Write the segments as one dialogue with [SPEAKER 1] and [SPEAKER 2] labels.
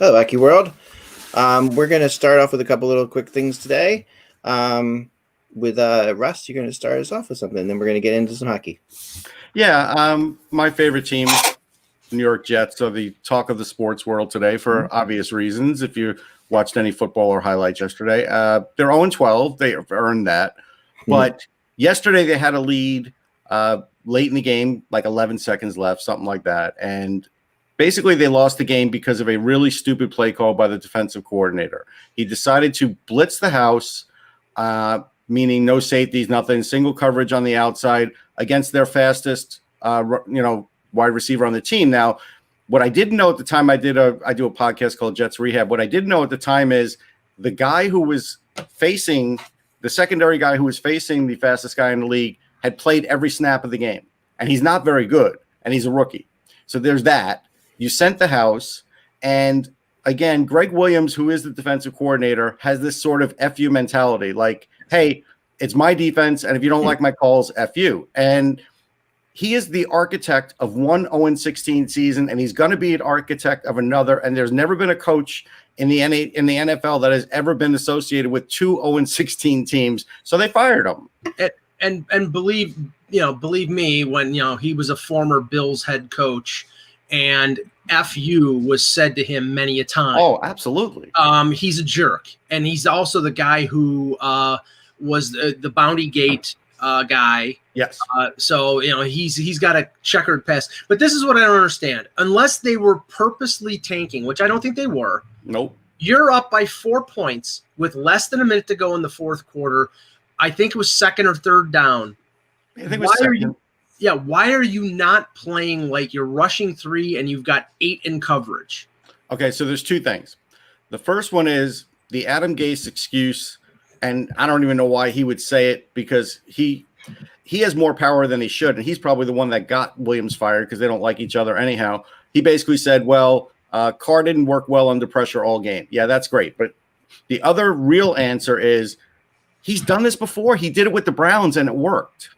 [SPEAKER 1] Hello, Hockey World. We're going to start off with a couple little quick things today. With Russ, you're going to start us off with something, and then we're going to get into some hockey.
[SPEAKER 2] Yeah, my favorite team, New York Jets, are the talk of the sports world today for obvious reasons. If you watched any football or highlights yesterday, they're 0-12. They have earned that. But yesterday they had a lead late in the game, like 11 seconds left, something like that. And basically they lost the game because of a really stupid play call by the defensive coordinator. He decided to blitz the house, meaning no safeties, nothing, single coverage on the outside against their fastest, wide receiver on the team. Now, what I didn't know at the time, I do a podcast called Jets Rehab. What I didn't know at the time is the guy who was facing the secondary guy who was facing the fastest guy in the league had played every snap of the game, and he's not very good, and he's a rookie. So there's that. You sent the house, and again, Greg Williams, who is the defensive coordinator, has this sort of F you mentality, like, hey, it's my defense, and if you don't like my calls, F you. And he is the architect of one 0-16 season, and he's going to be an architect of another, and there's never been a coach in the NFL that has ever been associated with two 0-16 teams, so they fired him.
[SPEAKER 3] And believe me, when he was a former Bills head coach, and FU was said to him many a time.
[SPEAKER 2] Oh, absolutely.
[SPEAKER 3] He's a jerk, and he's also the guy who was the Bounty Gate guy.
[SPEAKER 2] Yes.
[SPEAKER 3] So he's got a checkered past. But this is what I don't understand. Unless they were purposely tanking, which I don't think they were.
[SPEAKER 2] Nope.
[SPEAKER 3] You're up by 4 points with less than a minute to go in the fourth quarter. I think it was second or third down.
[SPEAKER 2] I think it was second.
[SPEAKER 3] Why are you not playing like you're rushing 3 and you've got 8 in coverage?
[SPEAKER 2] Okay, so there's two things. The first one is the Adam Gase excuse, and I don't even know why he would say it, because he has more power than he should, and he's probably the one that got Williams fired because they don't like each other anyhow. He basically said, well, Carr didn't work well under pressure all game. Yeah, that's great. But the other real answer is he's done this before. He did it with the Browns, and it worked.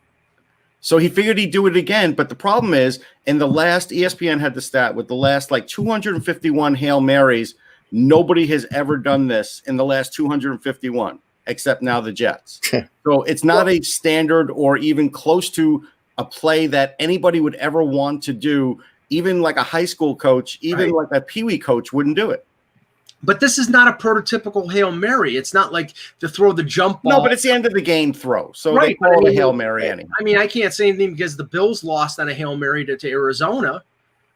[SPEAKER 2] So he figured he'd do it again. But the problem is, in the last, ESPN had the stat, with the last 251 Hail Marys, nobody has ever done this in the last 251, except now the Jets. So it's not a standard or even close to a play that anybody would ever want to do. Even like a high school coach, even like a peewee coach wouldn't do it.
[SPEAKER 3] But this is not a prototypical Hail Mary. It's not like to throw the jump ball.
[SPEAKER 2] No, but it's the end of the game throw. So they call it a Hail Mary anyhow.
[SPEAKER 3] I mean, I can't say anything because the Bills lost on a Hail Mary to Arizona,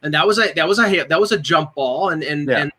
[SPEAKER 3] and that was a jump ball, and DeAndre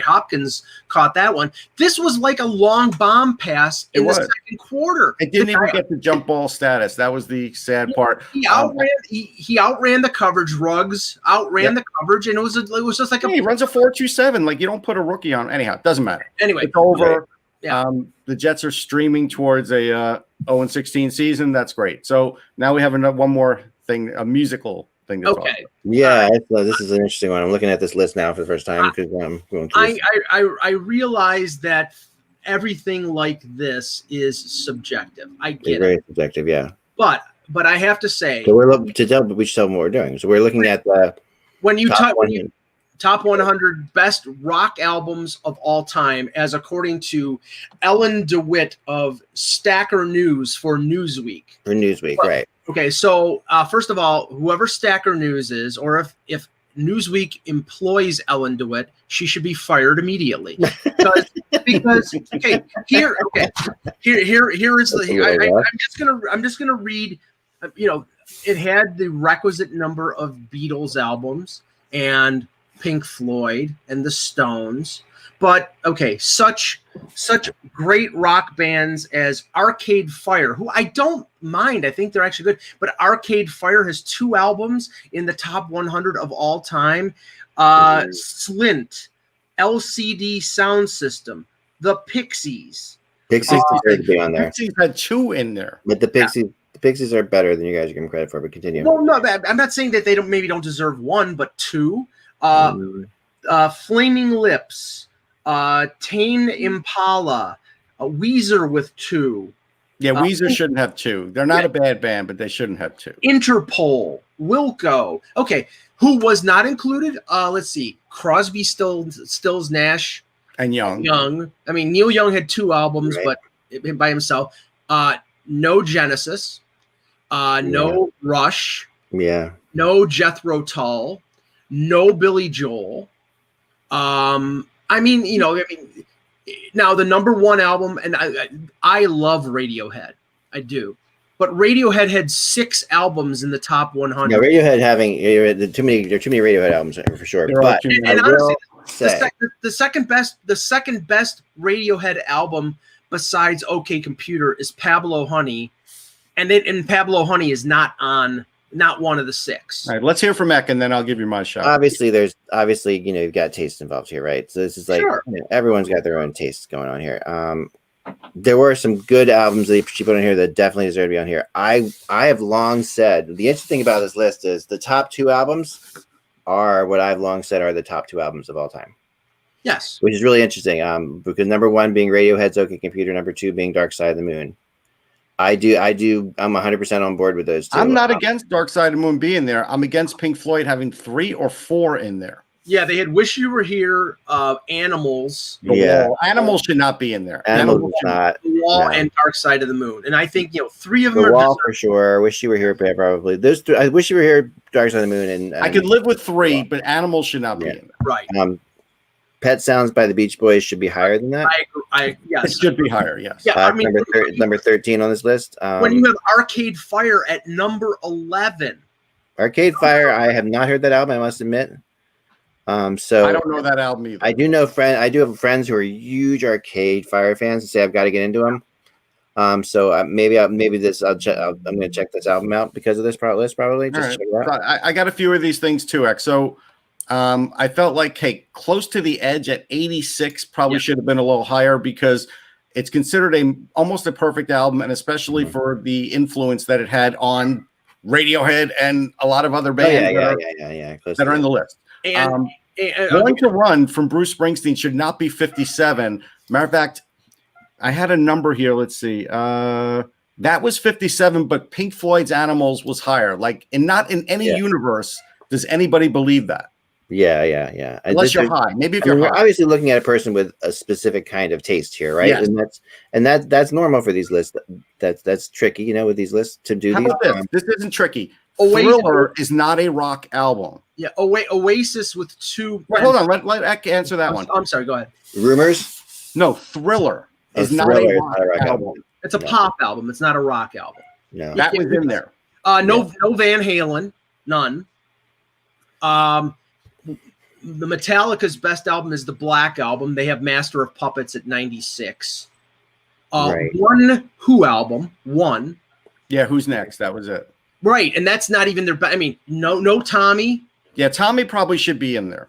[SPEAKER 3] Hopkins caught that one. This was like a long bomb pass in the second quarter.
[SPEAKER 2] It didn't even get the jump ball status. That was the sad part.
[SPEAKER 3] He outran the coverage. Ruggs outran the coverage, and it was just like
[SPEAKER 2] he runs a 4.27. Like, you don't put a rookie on. Anyhow, it doesn't matter.
[SPEAKER 3] Anyway,
[SPEAKER 2] it's over. Yeah. The Jets are streaming towards a 0-16 season. That's great. So now we have one more thing, a musical thing to talk about.
[SPEAKER 1] Yeah, this is an interesting one. I'm looking at this list now for the first time because I'm going through this.
[SPEAKER 3] I realize that everything like this is subjective. I get it.
[SPEAKER 1] Very subjective, yeah.
[SPEAKER 3] But I have to say,
[SPEAKER 1] so we should tell them what we're doing. So we're looking at the
[SPEAKER 3] top 100 best rock albums of all time, as according to Ellen DeWitt of Stacker News for Newsweek.
[SPEAKER 1] Right.
[SPEAKER 3] Okay, so first of all, whoever Stacker News is, or if Newsweek employs Ellen DeWitt, she should be fired immediately. Because here is the. I'm just gonna read. It had the requisite number of Beatles albums and Pink Floyd and the Stones, but such great rock bands as Arcade Fire, who I don't mind. I think they're actually good, but Arcade Fire has 2 albums in the top 100 of all time. Slint, LCD Sound System, the Pixies.
[SPEAKER 1] Pixies deserve to be on there.
[SPEAKER 2] Pixies had 2 in there,
[SPEAKER 1] but the Pixies are better than you guys give them credit for. But continue.
[SPEAKER 3] No, I'm not saying that they don't deserve 1, but 2. Flaming Lips, Tame Impala, Weezer with 2,
[SPEAKER 2] Yeah, Weezer shouldn't have 2. They're not a bad band, but they shouldn't have 2.
[SPEAKER 3] Interpol, Wilco. Okay, who was not included? Let's see. Crosby, Stills, Nash,
[SPEAKER 2] And Young.
[SPEAKER 3] I mean, Neil Young had 2 albums,
[SPEAKER 1] Right.
[SPEAKER 3] but by himself. No Genesis. No Rush.
[SPEAKER 1] Yeah.
[SPEAKER 3] No Jethro Tull. No Billy Joel. Now the number 1 album, and I love Radiohead. I do. But Radiohead had 6 albums in the top 100.
[SPEAKER 1] Yeah, Radiohead there are too many Radiohead albums for sure. But
[SPEAKER 3] And honestly,
[SPEAKER 1] say,
[SPEAKER 3] the second best Radiohead album besides OK Computer is Pablo Honey, and Pablo Honey is not one of the 6.
[SPEAKER 2] All right, let's hear from Eck, and then I'll give you my shot.
[SPEAKER 1] obviously you've got taste involved here, right? So this is like
[SPEAKER 3] Sure.
[SPEAKER 1] Everyone's got their own tastes going on here. There were some good albums that she put on here that definitely deserve to be on here. I have long said the interesting thing about this list is the top 2 albums are what I've long said are the top 2 albums of all time.
[SPEAKER 3] Yes.
[SPEAKER 1] Which is really interesting. Because number 1 being Radiohead's OK Computer, number 2 being Dark Side of the Moon. I'm 100% on board with those 2.
[SPEAKER 2] I'm not against Dark Side of the Moon being there. I'm against Pink Floyd having 3 or 4 in there.
[SPEAKER 3] Yeah, they had Wish You Were Here, Animals.
[SPEAKER 1] Yeah.
[SPEAKER 2] Animals should not be in there.
[SPEAKER 1] Animals is not.
[SPEAKER 3] The Wall,
[SPEAKER 1] No.
[SPEAKER 3] and Dark Side of the Moon. And I think 3 of them
[SPEAKER 1] The
[SPEAKER 3] are
[SPEAKER 1] Wall for sure. Wish You Were Here, probably. Those 3. I Wish You Were Here, Dark Side of the Moon, and
[SPEAKER 2] I could live with 3, but Animals should not be in there.
[SPEAKER 3] right.
[SPEAKER 1] Pet Sounds by the Beach Boys should be higher than that.
[SPEAKER 3] Yes.
[SPEAKER 2] It should be higher, yes.
[SPEAKER 3] Yeah,
[SPEAKER 1] Number 13 on this list.
[SPEAKER 3] when you have Arcade Fire at number 11.
[SPEAKER 1] Arcade Fire, I have not heard that album, I must admit. So
[SPEAKER 2] I don't know that album either.
[SPEAKER 1] I do have friends who are huge Arcade Fire fans and say I've got to get into them. So maybe I'm going to check this album out because of this list probably. Just
[SPEAKER 2] All
[SPEAKER 1] check
[SPEAKER 2] right.
[SPEAKER 1] it out.
[SPEAKER 2] I got a few of these things too, X. So I felt like, hey, Close to the Edge at 86 probably should have been a little higher because it's considered almost a perfect album, and especially for the influence that it had on Radiohead and a lot of other bands that are in the list.
[SPEAKER 3] And
[SPEAKER 2] Born to Run from Bruce Springsteen should not be 57. Matter of fact, I had a number here. Let's see. That was 57, but Pink Floyd's Animals was higher. Not in any universe does anybody believe that.
[SPEAKER 1] Yeah.
[SPEAKER 2] Unless you're high. Maybe if you're
[SPEAKER 1] we're
[SPEAKER 2] high.
[SPEAKER 1] obviously looking at a person with a specific kind of taste here, right?
[SPEAKER 2] Yes.
[SPEAKER 1] And that's normal for these lists. That's tricky, with these lists to do
[SPEAKER 2] How
[SPEAKER 1] these.
[SPEAKER 2] about this? This isn't tricky.
[SPEAKER 3] Oasis-
[SPEAKER 2] Thriller is not a rock album.
[SPEAKER 3] Yeah, Oasis with 2.
[SPEAKER 2] Wait, hold on. Let Eck answer that one.
[SPEAKER 3] I'm sorry, go ahead.
[SPEAKER 1] Rumors.
[SPEAKER 2] No, Thriller is not
[SPEAKER 1] Thriller
[SPEAKER 2] a rock album.
[SPEAKER 3] It's a pop album. It's not a rock album.
[SPEAKER 1] No.
[SPEAKER 2] That was in there.
[SPEAKER 3] No Van Halen, none. The Metallica's best album is the Black Album. They have Master of Puppets at 96.
[SPEAKER 1] Right.
[SPEAKER 3] One Who album, one.
[SPEAKER 2] Yeah, Who's Next? That was it.
[SPEAKER 3] Right, and that's not even their. No Tommy.
[SPEAKER 2] Yeah, Tommy probably should be in there.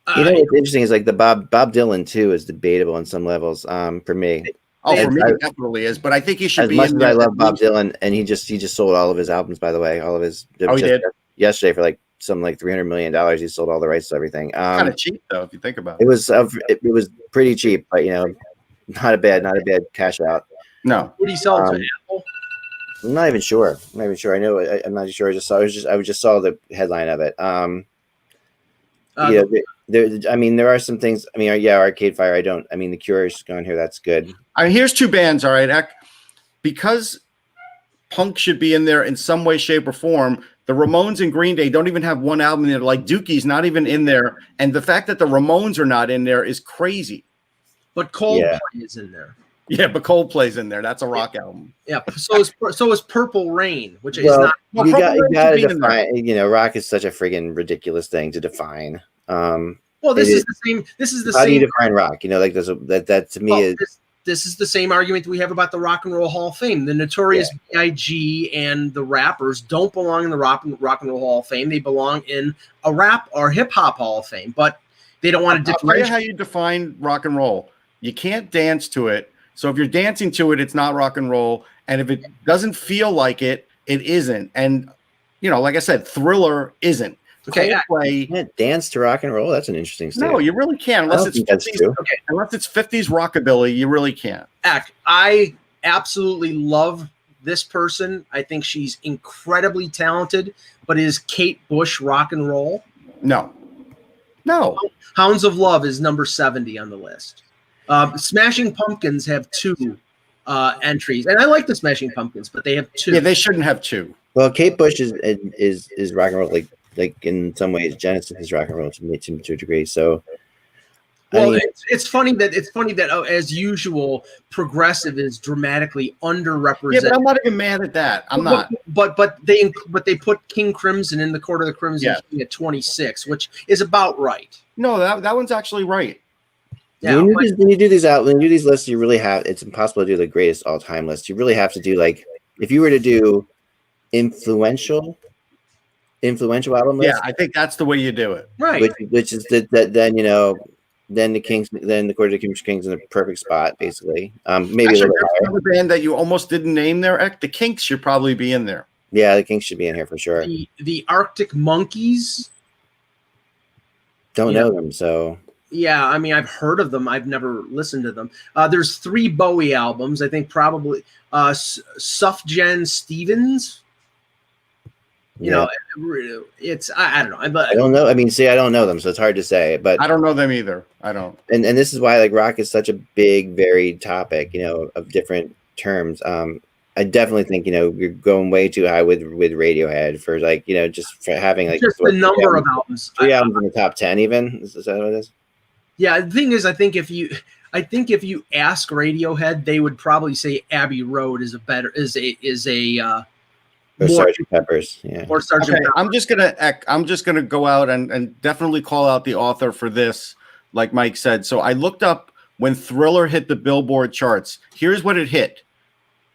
[SPEAKER 1] What's interesting is like the Bob Dylan too is debatable on some levels. For me.
[SPEAKER 2] Oh,
[SPEAKER 1] And
[SPEAKER 2] for me,
[SPEAKER 1] I-
[SPEAKER 2] it definitely is. But I think he should
[SPEAKER 1] As
[SPEAKER 2] be
[SPEAKER 1] much
[SPEAKER 2] in
[SPEAKER 1] as
[SPEAKER 2] there.
[SPEAKER 1] I love Bob Dylan, and he just sold all of his albums, by the way, all of his.
[SPEAKER 2] Oh, he did?
[SPEAKER 1] Yesterday for something like $300 million. He sold all the rights to everything.
[SPEAKER 2] Kind of cheap though, if you think about
[SPEAKER 1] It
[SPEAKER 2] it.
[SPEAKER 1] was pretty cheap, but not a bad cash out.
[SPEAKER 2] No,
[SPEAKER 3] What do you sell to Apple?
[SPEAKER 1] I'm not even sure. I know. I'm not sure. I just saw the headline of it. There are some things. Arcade Fire. The Cure's gone here. That's good.
[SPEAKER 2] Here's 2 bands. All right, Eck. Because punk should be in there in some way, shape, or form. The Ramones and Green Day don't even have one album in there. Like Dookie's not even in there, and the fact that the Ramones are not in there is crazy.
[SPEAKER 3] But Coldplay is in there.
[SPEAKER 2] Yeah, but Coldplay's in there. That's a rock album.
[SPEAKER 3] Yeah. So is Purple Rain, which is
[SPEAKER 1] Well,
[SPEAKER 3] not.
[SPEAKER 2] Well,
[SPEAKER 1] you
[SPEAKER 2] Purple Rain
[SPEAKER 1] got to
[SPEAKER 2] should be in there.
[SPEAKER 1] define. Rock is such a friggin' ridiculous thing to define.
[SPEAKER 3] Well, this is the same. This is the
[SPEAKER 1] How
[SPEAKER 3] same.
[SPEAKER 1] do you define rock? That to me is.
[SPEAKER 3] This is the same argument we have about the Rock and Roll Hall of Fame. The Notorious B.I.G. and the rappers don't belong in the Rock and Roll Hall of Fame. They belong in a rap or hip hop Hall of Fame, but they don't want to
[SPEAKER 2] I'll tell you how
[SPEAKER 3] differentiate.
[SPEAKER 2] you define rock and roll. You can't dance to it. So if you're dancing to it, it's not rock and roll. And if it doesn't feel like it, it isn't. And, like I said, Thriller isn't.
[SPEAKER 3] Okay,
[SPEAKER 2] Coldplay.
[SPEAKER 1] You can't dance to rock and roll. That's an interesting statement.
[SPEAKER 2] No, you really can't.
[SPEAKER 1] I don't think that's true.
[SPEAKER 2] Unless it's 50s rockabilly, you really can't.
[SPEAKER 3] Ack, I absolutely love this person. I think she's incredibly talented, but is Kate Bush rock and roll?
[SPEAKER 2] No.
[SPEAKER 3] Hounds of Love is number 70 on the list. Smashing Pumpkins have 2 entries, and I like the Smashing Pumpkins, but they have 2.
[SPEAKER 2] Yeah, they shouldn't have 2.
[SPEAKER 1] Well, Kate Bush is rock and roll, like in some ways Genesis is rock and roll to a degree. So,
[SPEAKER 3] well,
[SPEAKER 1] I mean,
[SPEAKER 3] it's funny that as usual, progressive is dramatically underrepresented.
[SPEAKER 2] Yeah, but I'm not even mad at that. I'm not.
[SPEAKER 3] But they put King Crimson in the Court of the Crimson King at 26, which is about right.
[SPEAKER 2] No, that one's actually right.
[SPEAKER 3] Yeah,
[SPEAKER 1] when you do these lists, you really have. It's impossible to do the greatest all-time list. You really have to do, like, if you were to do influential album list.
[SPEAKER 2] Yeah, I think that's the way you do it.
[SPEAKER 3] Right.
[SPEAKER 1] Which is then then the Court of the Kings in a perfect spot, basically. Maybe
[SPEAKER 2] Actually,
[SPEAKER 1] a little
[SPEAKER 2] there's
[SPEAKER 1] higher.
[SPEAKER 2] another band that you almost didn't name there. The Kinks should probably be in there.
[SPEAKER 1] Yeah, the Kings should be in here for sure.
[SPEAKER 3] The Arctic Monkeys.
[SPEAKER 1] Don't know them, so.
[SPEAKER 3] Yeah, I mean, I've heard of them. I've never listened to them. There's 3 Bowie albums. I think probably Sufjan Stevens. You know, it's I don't know.
[SPEAKER 1] I don't know. I mean, I don't know them, so it's hard to say. But
[SPEAKER 2] I don't know them either. I don't.
[SPEAKER 1] And this is why, like, rock is such a big, varied topic, of different terms. I definitely think, you're going way too high with Radiohead for, like, just for having, like,
[SPEAKER 3] just the number of albums.
[SPEAKER 1] 3 albums in the top 10 even. Is that what it is?
[SPEAKER 3] Yeah, the thing is, I think if you ask Radiohead, they would probably say Abbey Road is a
[SPEAKER 1] or Sgt. Pepper's, yeah.
[SPEAKER 3] Or Sgt.
[SPEAKER 2] Okay,
[SPEAKER 3] Pepper.
[SPEAKER 2] I'm just gonna go out and definitely call out the author for this, like Mike said. So I looked up when Thriller hit the Billboard charts. Here's what it hit: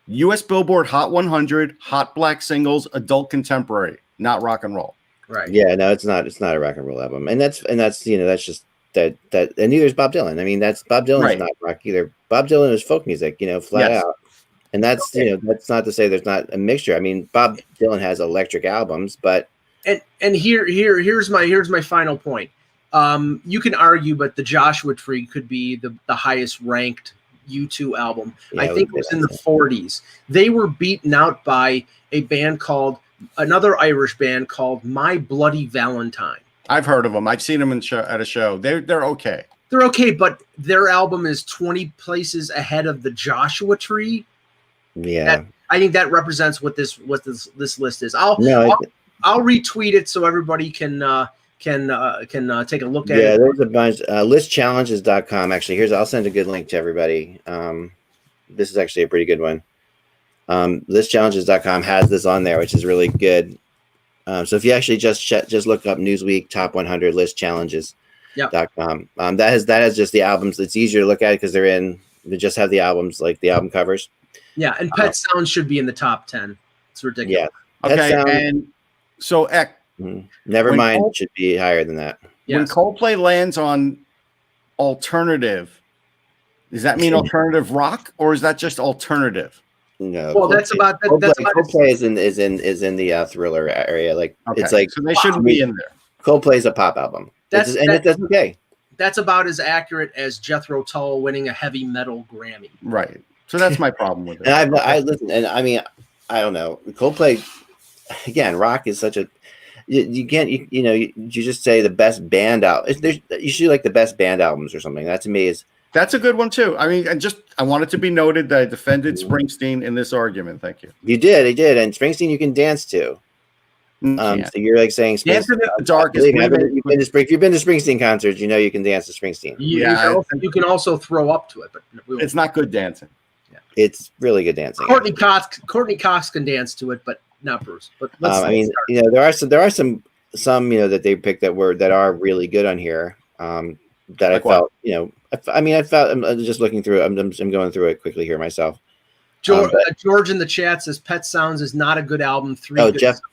[SPEAKER 2] U.S. Billboard Hot 100, Hot Black Singles, Adult Contemporary, not rock and roll.
[SPEAKER 3] Right.
[SPEAKER 1] Yeah, no, it's not a rock and roll album, and that's that's just that, and neither is Bob Dylan. I mean, Bob Dylan's not rock either. Bob Dylan is folk music, flat out. And that's that's not to say there's not a mixture. I mean, Bob Dylan has electric albums, but
[SPEAKER 3] here's my final point. You can argue, but the Joshua Tree could be the highest ranked U2 album.
[SPEAKER 1] Yeah,
[SPEAKER 3] I think it was in the 40s. They were beaten out by another Irish band called My Bloody Valentine.
[SPEAKER 2] I've heard of them. I've seen them at a show. They're okay.
[SPEAKER 3] They're okay, but their album is 20 places ahead of the Joshua Tree.
[SPEAKER 1] Yeah,
[SPEAKER 3] I think that represents what this list is. I'll retweet it so everybody can take a look at it.
[SPEAKER 1] Yeah, there's a bunch. Listchallenges.com. Actually, I'll send a good link to everybody. This is actually a pretty good one. Listchallenges.com has this on there, which is really good. So if you actually just look up Newsweek Top 100 List Challenges.com, that has just the albums. It's easier to look at it because they just have the albums, like the album covers.
[SPEAKER 3] Yeah, and Pet Sounds should be in the top 10. It's ridiculous.
[SPEAKER 1] Yeah.
[SPEAKER 2] Okay, and so
[SPEAKER 1] Nevermind should be higher than that.
[SPEAKER 3] Yes.
[SPEAKER 2] When Coldplay lands on alternative, does that mean alternative rock, or is that just alternative?
[SPEAKER 1] No.
[SPEAKER 3] Well, that's about
[SPEAKER 1] Coldplay is in the Thriller area. Like, it's like,
[SPEAKER 2] so they shouldn't be in there.
[SPEAKER 1] Coldplay's a pop album. That's okay.
[SPEAKER 3] That's about as accurate as Jethro Tull winning a heavy metal Grammy.
[SPEAKER 2] Right. So that's my problem with it.
[SPEAKER 1] And I listen, and I mean, I don't know. Coldplay, again, rock is such a you can't you just say the best band album. There's usually like the best band albums or something. That to me is
[SPEAKER 2] that's a good one too. I mean, I want it to be noted that I defended Springsteen in this argument. Thank you.
[SPEAKER 1] You did, and Springsteen you can dance to. So you're like saying
[SPEAKER 2] Dancing in the Dark is
[SPEAKER 1] if you've been to Springsteen concerts, you can dance to Springsteen.
[SPEAKER 3] You can also throw up to it, but
[SPEAKER 2] it's not good dancing.
[SPEAKER 1] Yeah. It's really good dancing.
[SPEAKER 3] Courtney Cox can dance to it, but not Bruce. But
[SPEAKER 1] I mean, there are some that they picked that are really good on here. That I felt, I'm just looking through it. I'm going through it quickly here myself.
[SPEAKER 3] George in the chat says Pet Sounds is not a good album.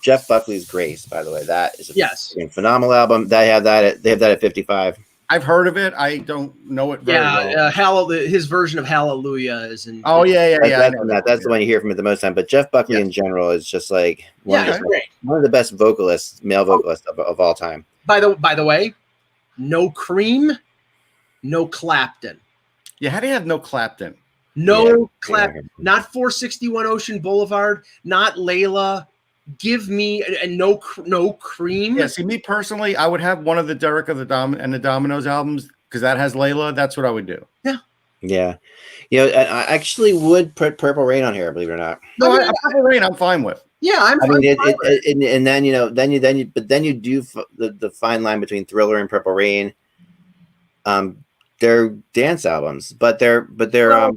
[SPEAKER 1] Jeff Buckley's Grace, by the way, that is
[SPEAKER 3] a
[SPEAKER 1] phenomenal album. They have that at 55.
[SPEAKER 2] I've heard of it. I don't know it very well.
[SPEAKER 3] His version of Hallelujah is in.
[SPEAKER 2] Oh yeah.
[SPEAKER 1] That's the one you hear from it the most time. But Jeff Buckley in general is just like one of the best male vocalists of all time.
[SPEAKER 3] By the way, no Cream, no Clapton.
[SPEAKER 2] Yeah, how do you have no Clapton?
[SPEAKER 3] No clap, not 461 Ocean Boulevard, not Layla. Give me no Cream.
[SPEAKER 2] Yeah, see, me personally, I would have one of the Derek of the Dominoes albums because that has Layla. That's what I would do.
[SPEAKER 1] Yeah. I actually would put Purple Rain on here, believe it or not.
[SPEAKER 2] No, Purple Rain, I'm fine with.
[SPEAKER 3] Yeah, I'm
[SPEAKER 1] I
[SPEAKER 3] fine.
[SPEAKER 1] mean, and then you do the fine line between Thriller and Purple Rain. They're dance albums, but they're
[SPEAKER 3] I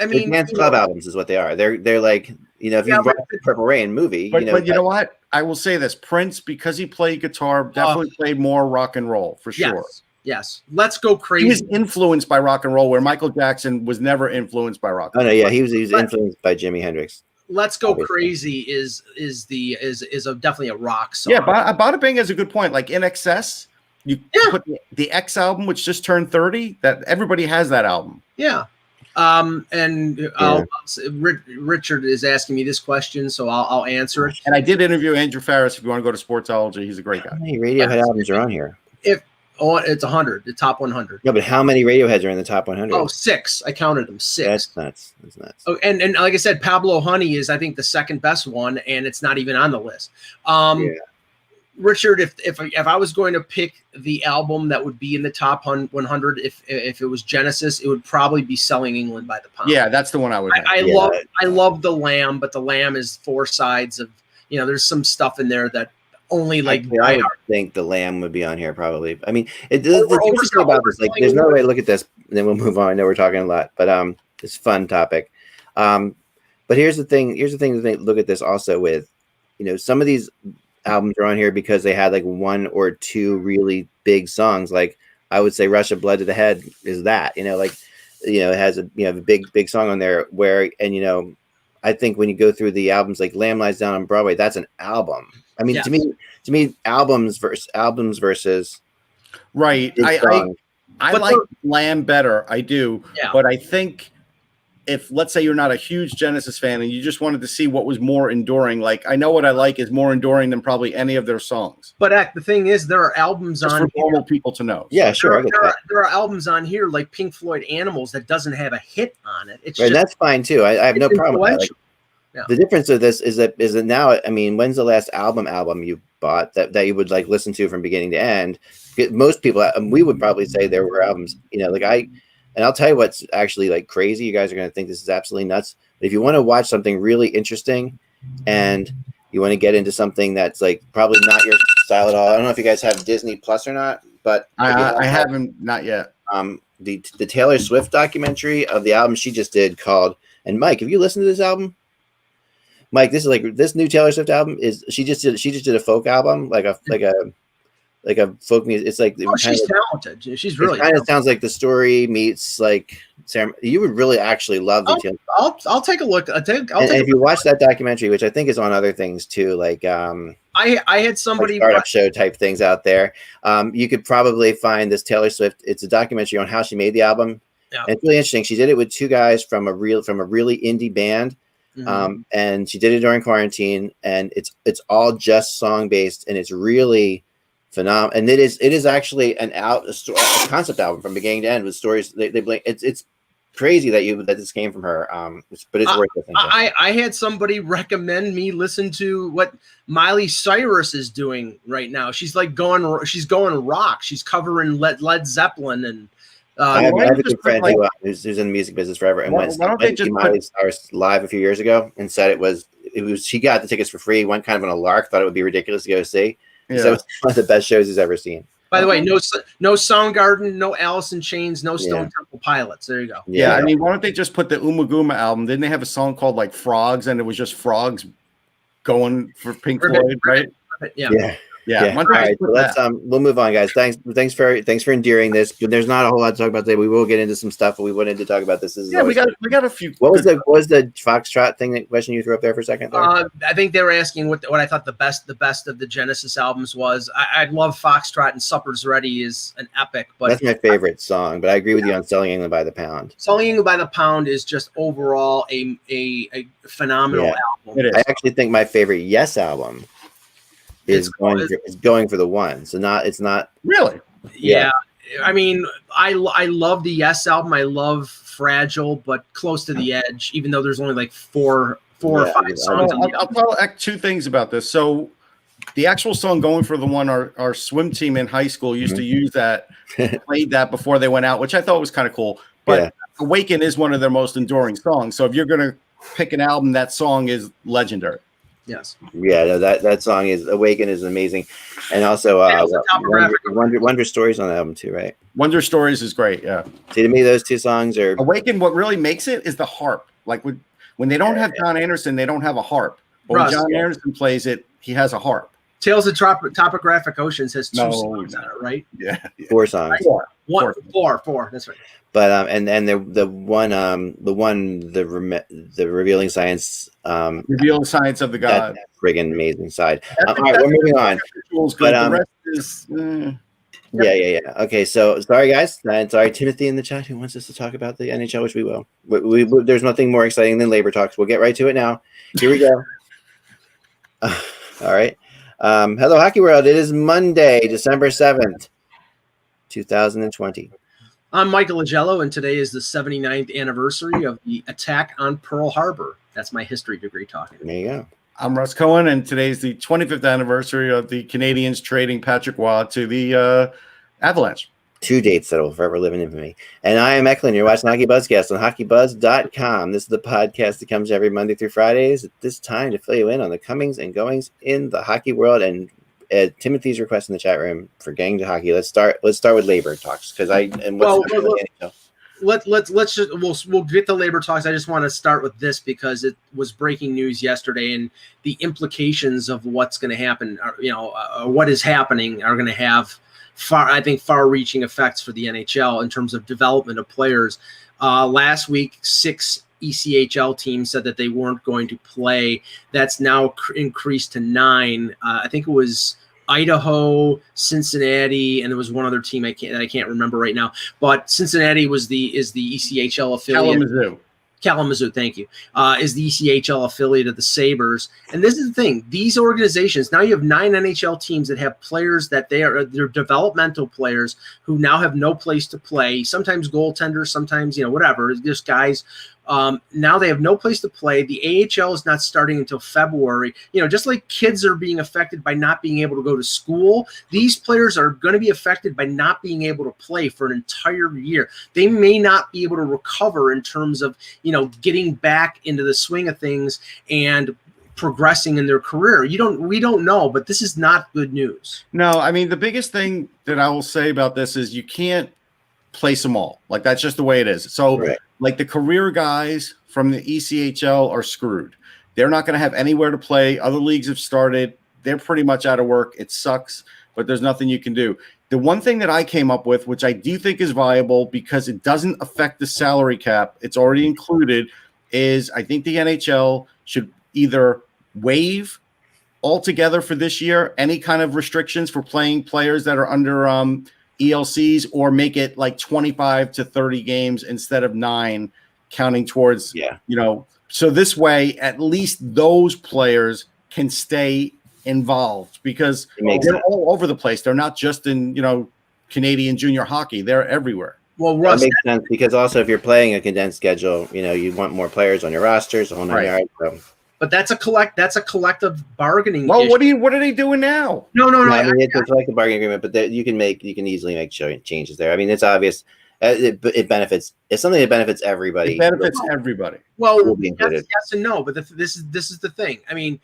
[SPEAKER 3] mean,
[SPEAKER 1] dance club albums is what they are. They're like, if you watch the Purple Rain movie,
[SPEAKER 2] but you know what? I will say this: Prince, because he played guitar, definitely played more rock and roll for sure.
[SPEAKER 3] Yes, Let's Go Crazy.
[SPEAKER 2] He was influenced by rock and roll, where Michael Jackson was never influenced by rock and roll.
[SPEAKER 1] Oh no, yeah, he was influenced by Jimi Hendrix.
[SPEAKER 3] Let's Go Crazy is definitely a rock song.
[SPEAKER 2] Yeah, Bada Bing has a good point. Like In Excess, you put the X album, which just turned 30. That everybody has that album.
[SPEAKER 3] Yeah. Richard is asking me this question, so I'll answer it.
[SPEAKER 2] And I did interview Andrew Farris. If you want to go to Sportsology, he's a great guy.
[SPEAKER 1] How many Radiohead albums are on here?
[SPEAKER 3] It's 100, the top 100.
[SPEAKER 1] No, but how many Radioheads are in the top 100?
[SPEAKER 3] Oh, 6. I counted them. 6.
[SPEAKER 1] That's nuts.
[SPEAKER 3] Oh, and like I said, Pablo Honey is, I think, the second best one, and it's not even on the list. Richard, if I was going to pick the album that would be in the top 100, if it was Genesis, it would probably be Selling England by the Pound.
[SPEAKER 2] Yeah, that's the one I would have.
[SPEAKER 3] I love The Lamb, but The Lamb is 4 sides of, there's some stuff in there that only like
[SPEAKER 1] I would think The Lamb would be on here probably. I mean, the interesting about this, like, there's no way to look at this, and then we'll move on. I know we're talking a lot, but it's a fun topic. But here's the thing. To look at this also with, some of these albums are on here because they had like 1 or 2 really big songs. Like I would say Rush of Blood to the Head is that, it has a big song on there where, and I think when you go through the albums like Lamb Lies Down on Broadway, that's an album. I mean, to me, albums versus
[SPEAKER 2] right. I like Lamb better. I do, but I think if, let's say, you're not a huge Genesis fan and you just wanted to see what was more enduring, like I know what I like is more enduring than probably any of their songs.
[SPEAKER 3] But the thing is, there are albums
[SPEAKER 2] just
[SPEAKER 3] on
[SPEAKER 2] for normal people to know.
[SPEAKER 1] Yeah, sure.
[SPEAKER 3] There are albums on here like Pink Floyd Animals that doesn't have a hit on it. It's
[SPEAKER 1] right, that's fine too. I have no problem with that. Like, the difference of this is that now, I mean, when's the last album you bought that you would like listen to from beginning to end? Most people, we would probably say there were albums, and I'll tell you what's actually like crazy. You guys are going to think this is absolutely nuts. But if you want to watch something really interesting and you want to get into something that's like probably not your style at all. I don't know if you guys have Disney Plus or not, but
[SPEAKER 2] I haven't, not yet.
[SPEAKER 1] The Taylor Swift documentary of the album she just did called, and Mike, have you listened to this album? Mike, this new Taylor Swift album is she just did a folk album, like a folk music. It's like
[SPEAKER 3] she's talented. She's really
[SPEAKER 1] kind of sounds like The Story meets like Sarah. You would really actually love the.
[SPEAKER 3] I'll take a look.
[SPEAKER 1] If you watch that documentary, which I think is on other things too, like
[SPEAKER 3] I had somebody
[SPEAKER 1] like startup show type things out there. You could probably find this Taylor Swift. It's a documentary on how she made the album. Yeah. And it's really interesting. She did it with 2 guys from a really indie band. Mm-hmm. And she did it during quarantine, and it's all just song based, and it's really phenomenal. And it is actually a concept album from beginning to end with stories. It's crazy that this came from her. But it's worth listening to.
[SPEAKER 3] I had somebody recommend me listen to what Miley Cyrus is doing right now. She's going rock. She's covering Led Zeppelin and.
[SPEAKER 1] I have a good friend who's in the music business forever, and went to Miley Cyrus live a few years ago and said it was she got the tickets for free, went kind of on a lark, thought it would be ridiculous to go see. Yeah. So it's one of the best shows he's ever seen.
[SPEAKER 3] By the way, no Soundgarden, no Alice in Chains, no Stone Temple Pilots. There you go.
[SPEAKER 2] Yeah, I mean, why don't they just put the Umaguma album? Didn't they have a song called like Frogs, and it was just frogs going for Pink Floyd, right?
[SPEAKER 1] Yeah.
[SPEAKER 2] Yeah.
[SPEAKER 1] All right, so let's we'll move on, guys. Thanks for enduring this. There's not a whole lot to talk about today. We will get into some stuff, but we wanted to talk about this.
[SPEAKER 2] We got a few.
[SPEAKER 1] What was the Foxtrot thing? That question you threw up there for a second?
[SPEAKER 3] I think they were asking what I thought the best of the Genesis albums was. I love Foxtrot, and Supper's Ready is an epic. But
[SPEAKER 1] that's my favorite song. But I agree with you on Selling England by the Pound.
[SPEAKER 3] Selling England by the Pound is just overall a phenomenal album.
[SPEAKER 2] It is.
[SPEAKER 1] I actually think my favorite Yes album is going for the one. So it's not
[SPEAKER 2] really.
[SPEAKER 3] Yeah. I mean, I love the Yes album. I love fragile, but close to the edge, even though there's only like four or five songs.
[SPEAKER 2] I'll tell two things about this. So the actual song Going for the One, our swim team in high school used to use that, played that before they went out, which I thought was kind of cool. But Awaken is one of their most enduring songs. So if you're going to pick an album, that song is legendary.
[SPEAKER 3] Yes.
[SPEAKER 1] Yeah, no, that song is Awaken is amazing. And also Wonder Stories on the album too, right?
[SPEAKER 2] Wonder Stories is great, yeah.
[SPEAKER 1] See, to me, those two songs are
[SPEAKER 2] Awaken. What really makes it is the harp. Like when they don't have John Anderson, they don't have a harp. But when John Anderson plays it, he has a harp.
[SPEAKER 3] Tales of Topographic Oceans has two songs on it, right?
[SPEAKER 2] Yeah.
[SPEAKER 1] 4 songs.
[SPEAKER 3] Four. That's right.
[SPEAKER 1] But and the Revealing Science
[SPEAKER 2] Revealing Science of the God.
[SPEAKER 1] Friggin' amazing side. All right, we're moving on.
[SPEAKER 2] But the rest is
[SPEAKER 1] Yeah. Okay, so sorry guys, and sorry Timothy in the chat who wants us to talk about the NHL, which we will. We there's nothing more exciting than labor talks. We'll get right to it now. Here we go. All right. Hello, Hockey World. It is Monday, December 7th, 2020.
[SPEAKER 3] I'm Michael Agello, and today is the 79th anniversary of the attack on Pearl Harbor. That's my history degree talking.
[SPEAKER 1] There you go.
[SPEAKER 2] I'm Russ Cohen, and today's the 25th anniversary of the Canadians trading Patrick Waugh to the Avalanche. 2
[SPEAKER 1] dates that will forever live in infamy. And I am Eklund. You're watching HockeyBuzzcast on HockeyBuzz.com. This is the podcast that comes every Monday through Fridays at this time to fill you in on the comings and goings in the hockey world. And Timothy's request in the chat room for getting to hockey. Let's start with labor talks because we'll get the labor talks. I just want to start with this because it was breaking news yesterday, and the implications of what's going to happen, what is happening, are going to have far-reaching effects for the NHL in terms of development of players. Last week, 6 ECHL teams said that they weren't going to play. That's now increased to 9. I think it was Idaho, Cincinnati, and there was one other team I can't remember right now. But Cincinnati is the ECHL affiliate. Kalamazoo, thank you, is the ECHL affiliate of the Sabres. And this is the thing. These organizations, now you have 9 NHL teams that have players that they're developmental players who now have no place to play, sometimes goaltenders, sometimes, whatever, just guys. Now they have no place to play. The AHL is not starting until February. Just like kids are being affected by not being able to go to school, these players are going to be affected by not being able to play for an entire year. They may not be able to recover in terms of, getting back into the swing of things and progressing in their career. We don't know, but this is not good news.
[SPEAKER 2] No, I mean, the biggest thing that I will say about this is you can't place them all. Like, that's just the way it is. So like the career guys from the ECHL are screwed. They're not going to have anywhere to play. Other leagues have started. They're pretty much out of work. It sucks, but there's nothing you can do. The one thing that I came up with, which I do think is viable because it doesn't affect the salary cap, it's already included, is I think the NHL should either waive altogether for this year any kind of restrictions for playing players that are under ELCs, or make it like 25 to 30 games instead of 9, counting towards, so this way, at least those players can stay involved because they're all over the place. They're not just in, Canadian junior hockey. They're everywhere.
[SPEAKER 3] Well, Russ,
[SPEAKER 1] that makes sense because also if you're playing a condensed schedule, you want more players on your rosters, the whole 9 yards. So.
[SPEAKER 3] But that's a collective bargaining.
[SPEAKER 2] Well,
[SPEAKER 3] issue.
[SPEAKER 2] what are they doing now?
[SPEAKER 3] No.
[SPEAKER 1] I mean, it's a collective bargaining agreement, but you can easily make changes there. I mean, it's obvious. It benefits. It's something that benefits everybody.
[SPEAKER 2] It benefits everybody.
[SPEAKER 3] Well, yes and no. But this is the thing. I mean,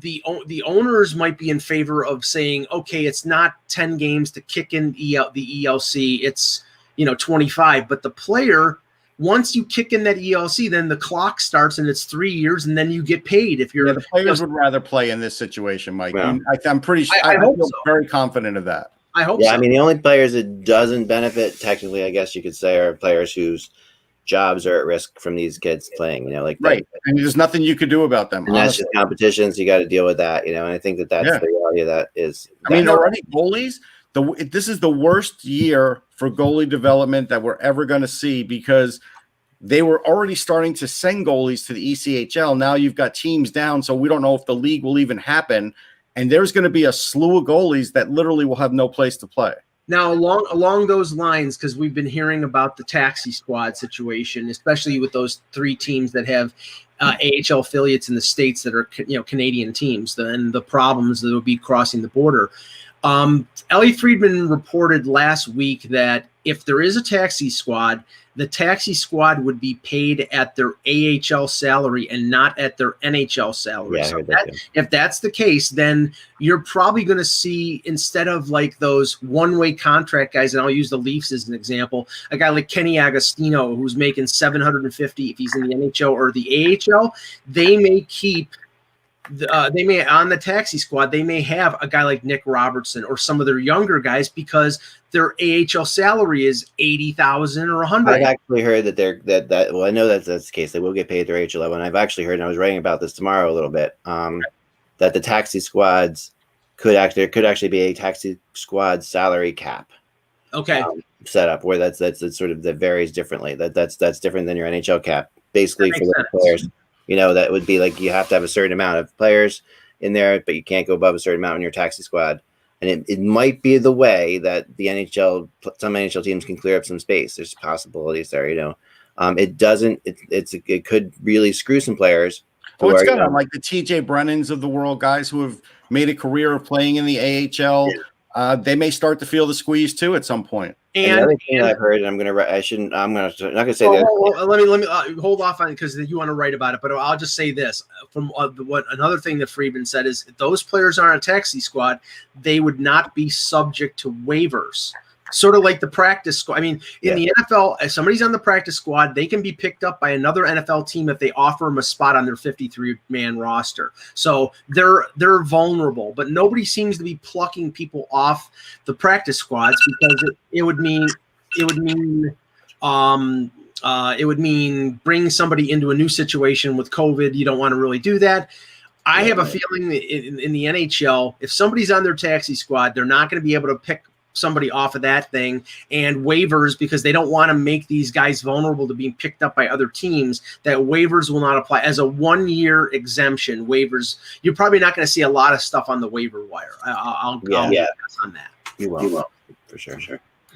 [SPEAKER 3] the owners might be in favor of saying, okay, it's not 10 games to kick in the ELC. It's 25. But the player, once you kick in that ELC, then the clock starts and it's 3 years, and then you get paid. If you're
[SPEAKER 2] the players would rather play in this situation, Mike.
[SPEAKER 1] Yeah.
[SPEAKER 2] I'm pretty sure. I feel very confident of that.
[SPEAKER 3] I hope so.
[SPEAKER 1] I mean, the only players it doesn't benefit, technically, I guess you could say, are players whose jobs are at risk from these kids playing.
[SPEAKER 2] Right. And there's nothing you could do about them.
[SPEAKER 1] And that's just competitions. You got to deal with that. And I think that's the reality of that is.
[SPEAKER 2] I mean, already goalies. This is the worst year for goalie development that we're ever going to see because they were already starting to send goalies to the ECHL. Now you've got teams down, so we don't know if the league will even happen. And there's going to be a slew of goalies that literally will have no place to play.
[SPEAKER 3] Now, along those lines, because we've been hearing about the taxi squad situation, especially with those 3 teams that have AHL affiliates in the States that are Canadian teams, and the problems that would be crossing the border. Ellie Friedman reported last week that if there is a taxi squad, the taxi squad would be paid at their AHL salary and not at their NHL salary.
[SPEAKER 1] Yeah,
[SPEAKER 3] so if that's the case, then you're probably going to see, instead of like those one-way contract guys, and I'll use the Leafs as an example, a guy like Kenny Agostino who's making $750 if he's in the NHL or the AHL, they may keep they may on the taxi squad, they may have a guy like Nick Robertson or some of their younger guys because their AHL salary is $80,000 or $100,000.
[SPEAKER 1] I've actually heard that well, I know that's the case. They will get paid their AHL level, and I've actually heard, and I was writing about this tomorrow a little bit, that the taxi squads could actually be a taxi squad salary cap.
[SPEAKER 3] Okay.
[SPEAKER 1] Set up where that's sort of that varies differently. That's different than your NHL cap. Basically, for the players. That would be like you have to have a certain amount of players in there, but you can't go above a certain amount in your taxi squad. And it might be the way that the some NHL teams can clear up some space. There's possibilities there, It doesn't. It could really screw some players.
[SPEAKER 2] Well, it's kind of like the TJ Brennans of the world, guys who have made a career of playing in the AHL. Yeah. They may start to feel the squeeze too at some point.
[SPEAKER 1] And the other thing I've heard, and I'm not going to say that.
[SPEAKER 3] Let me hold off on it because you want to write about it. But I'll just say this: from what another thing that Friedman said is, if those players aren't a taxi squad, they would not be subject to waivers. Sort of like the practice squad. I mean, in the NFL, if somebody's on the practice squad, they can be picked up by another NFL team if they offer them a spot on their 53-man roster. So they're vulnerable, but nobody seems to be plucking people off the practice squads because it would mean bringing somebody into a new situation with COVID. You don't want to really do that. I have a feeling that in the NHL, if somebody's on their taxi squad, they're not going to be able to pick somebody off of that thing, and waivers, because they don't want to make these guys vulnerable to being picked up by other teams, that waivers will not apply. As a 1-year exemption, waivers, you're probably not going to see a lot of stuff on the waiver wire. I'll pass on that.
[SPEAKER 1] You will. For sure.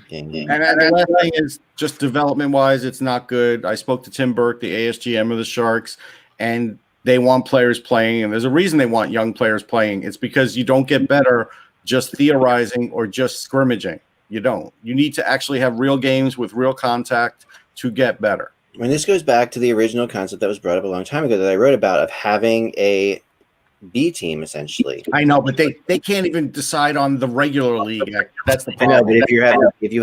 [SPEAKER 2] And the last thing is just development-wise, it's not good. I spoke to Tim Burke, the ASGM of the Sharks, and they want players playing, and there's a reason they want young players playing. It's because you don't get better just theorizing or just scrimmaging. You don't. You need to actually have real games with real contact to get better.
[SPEAKER 1] And this goes back to the original concept that was brought up a long time ago that I wrote about, of having a B team, essentially.
[SPEAKER 2] I know, but they can't even decide on the regular league. That's the problem.
[SPEAKER 1] I know, but if you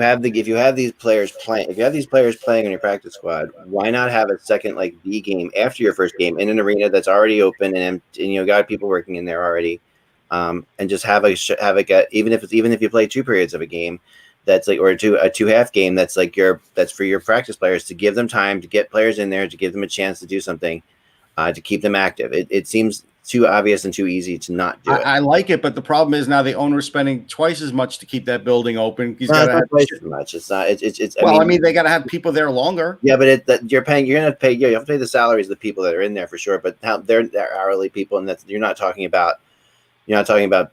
[SPEAKER 1] have these players playing on your practice squad, why not have a second like B game after your first game in an arena that's already open and got people working in there already? And just have even if you play 2 periods of a game, that's like, or a 2-half game, that's for your practice players, to give them time to get players in there, to give them a chance to do something, to keep them active. It seems too obvious and too easy to not do it.
[SPEAKER 2] I like it, but the problem is now the owner's spending twice as much to keep that building open. He's
[SPEAKER 1] got to have twice as much. It's not. It's.
[SPEAKER 2] I mean, they got to have people there longer.
[SPEAKER 1] Yeah, but you're going to pay. Yeah, you have to pay the salaries of the people that are in there for sure. But they're hourly people, and you're not talking about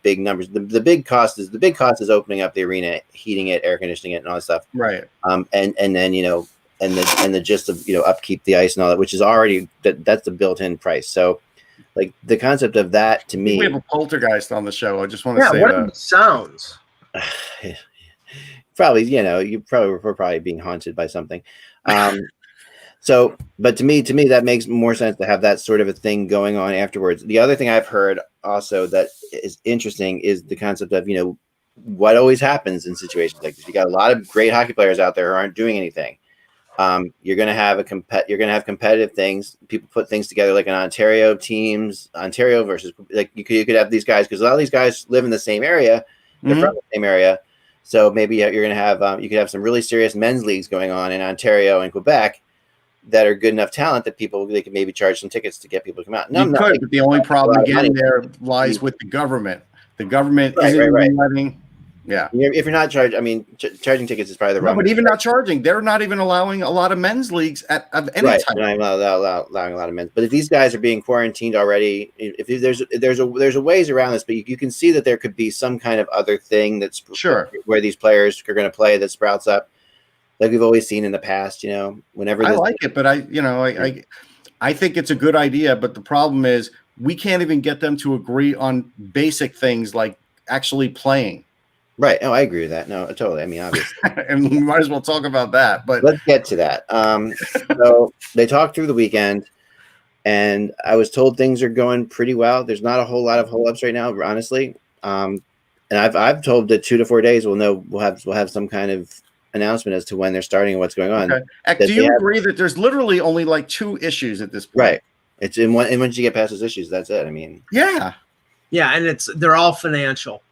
[SPEAKER 1] big numbers. The big cost is opening up the arena, heating it, air conditioning it, and all that stuff.
[SPEAKER 2] Right.
[SPEAKER 1] And then and the gist of upkeep, the ice and all that, which is already that's the built-in price. So like the concept of that, to me,
[SPEAKER 2] we have a poltergeist on the show. I just want to say
[SPEAKER 3] what are the sounds?
[SPEAKER 1] Probably we're probably being haunted by something. So, but to me, that makes more sense to have that sort of a thing going on afterwards. The other thing I've heard also that is interesting is the concept of, what always happens in situations like this. You got a lot of great hockey players out there who aren't doing anything. You're going to have competitive things. People put things together like an Ontario versus like you could have these guys, because a lot of these guys live in the same area. They're from the same area. So maybe you're going to have, you could have some really serious men's leagues going on in Ontario and Quebec that are good enough talent that they could maybe charge some tickets to get people to come out. No,
[SPEAKER 2] but the only problem again there lies with the government. The government isn't letting. Yeah.
[SPEAKER 1] If you're not charged, I mean, charging tickets is probably the
[SPEAKER 2] No,
[SPEAKER 1] wrong.
[SPEAKER 2] but even not charging, they're not even allowing a lot of men's leagues of any
[SPEAKER 1] Right,
[SPEAKER 2] type.
[SPEAKER 1] and I'm not allowing a lot of men. But if these guys are being quarantined already, if there's a ways around this, but you can see that there could be some kind of other thing that's
[SPEAKER 2] Sure.
[SPEAKER 1] where these players are going to play that sprouts up, like we've always seen in the past. Whenever
[SPEAKER 2] I like it, but I think it's a good idea. But the problem is we can't even get them to agree on basic things like actually playing.
[SPEAKER 1] Right. Oh, I agree with that. No, totally. I mean, obviously.
[SPEAKER 2] And we might as well talk about that. But
[SPEAKER 1] let's get to that. So they talked through the weekend, and I was told things are going pretty well. There's not a whole lot of holdups right now, honestly. And I've told that 2 to 4 days we'll have some kind of announcement as to when they're starting and what's going on.
[SPEAKER 2] Okay. Do you agree that there's literally only like 2 issues at this point?
[SPEAKER 1] Right. It's and once you get past those issues, that's it. I mean,
[SPEAKER 2] yeah,
[SPEAKER 3] and they're all financial.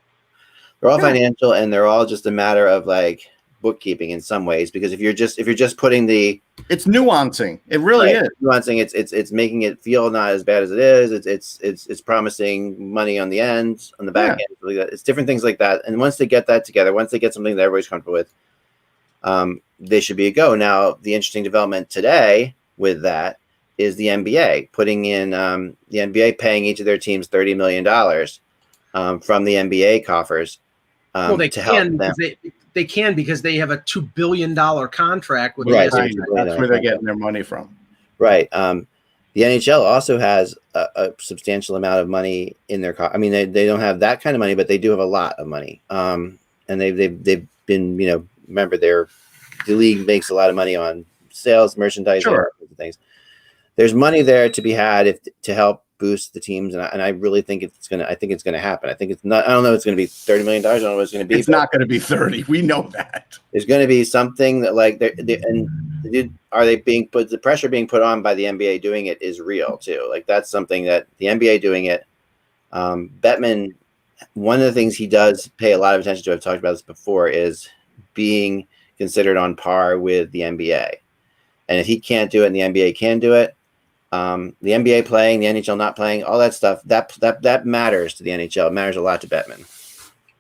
[SPEAKER 1] They're all financial, and they're all just a matter of like bookkeeping in some ways. Because if you're just putting
[SPEAKER 2] it's nuancing. It really is
[SPEAKER 1] nuancing. It's making it feel not as bad as it is. It's promising money on the end, on the back end. It's different things like that. And once they get that together, once they get something that everybody's comfortable with, they should be a go. Now, the interesting development today with that is the NBA putting in the NBA paying each of their teams $30 million from the NBA coffers.
[SPEAKER 3] Well, they
[SPEAKER 1] to
[SPEAKER 3] can
[SPEAKER 1] help them.
[SPEAKER 3] because they can because they have a $2 billion contract with
[SPEAKER 1] Right.
[SPEAKER 3] the
[SPEAKER 2] that's where they're getting their money from.
[SPEAKER 1] Right. The NHL also has a substantial amount of money in their I mean, they don't have that kind of money, but they do have a lot of money. And they've been, remember the league makes a lot of money on sales, merchandise,
[SPEAKER 2] Sure.
[SPEAKER 1] things. There's money there to be had to help boost the teams, and I really think it's gonna happen. I think it's not. I don't know. It's gonna be $30 million. I don't know what it's gonna be.
[SPEAKER 2] It's not going to be 30. We know that.
[SPEAKER 1] There's going to be something that are they being put? The pressure being put on by the NBA doing it is real too. Like that's something that the NBA doing it. Bettman, one of the things he does pay a lot of attention to, I've talked about this before, is being considered on par with the NBA. And if he can't do it and the NBA can do it, the NBA playing, the NHL not playing, all that stuff, that matters to the NHL. It matters a lot to Bettman.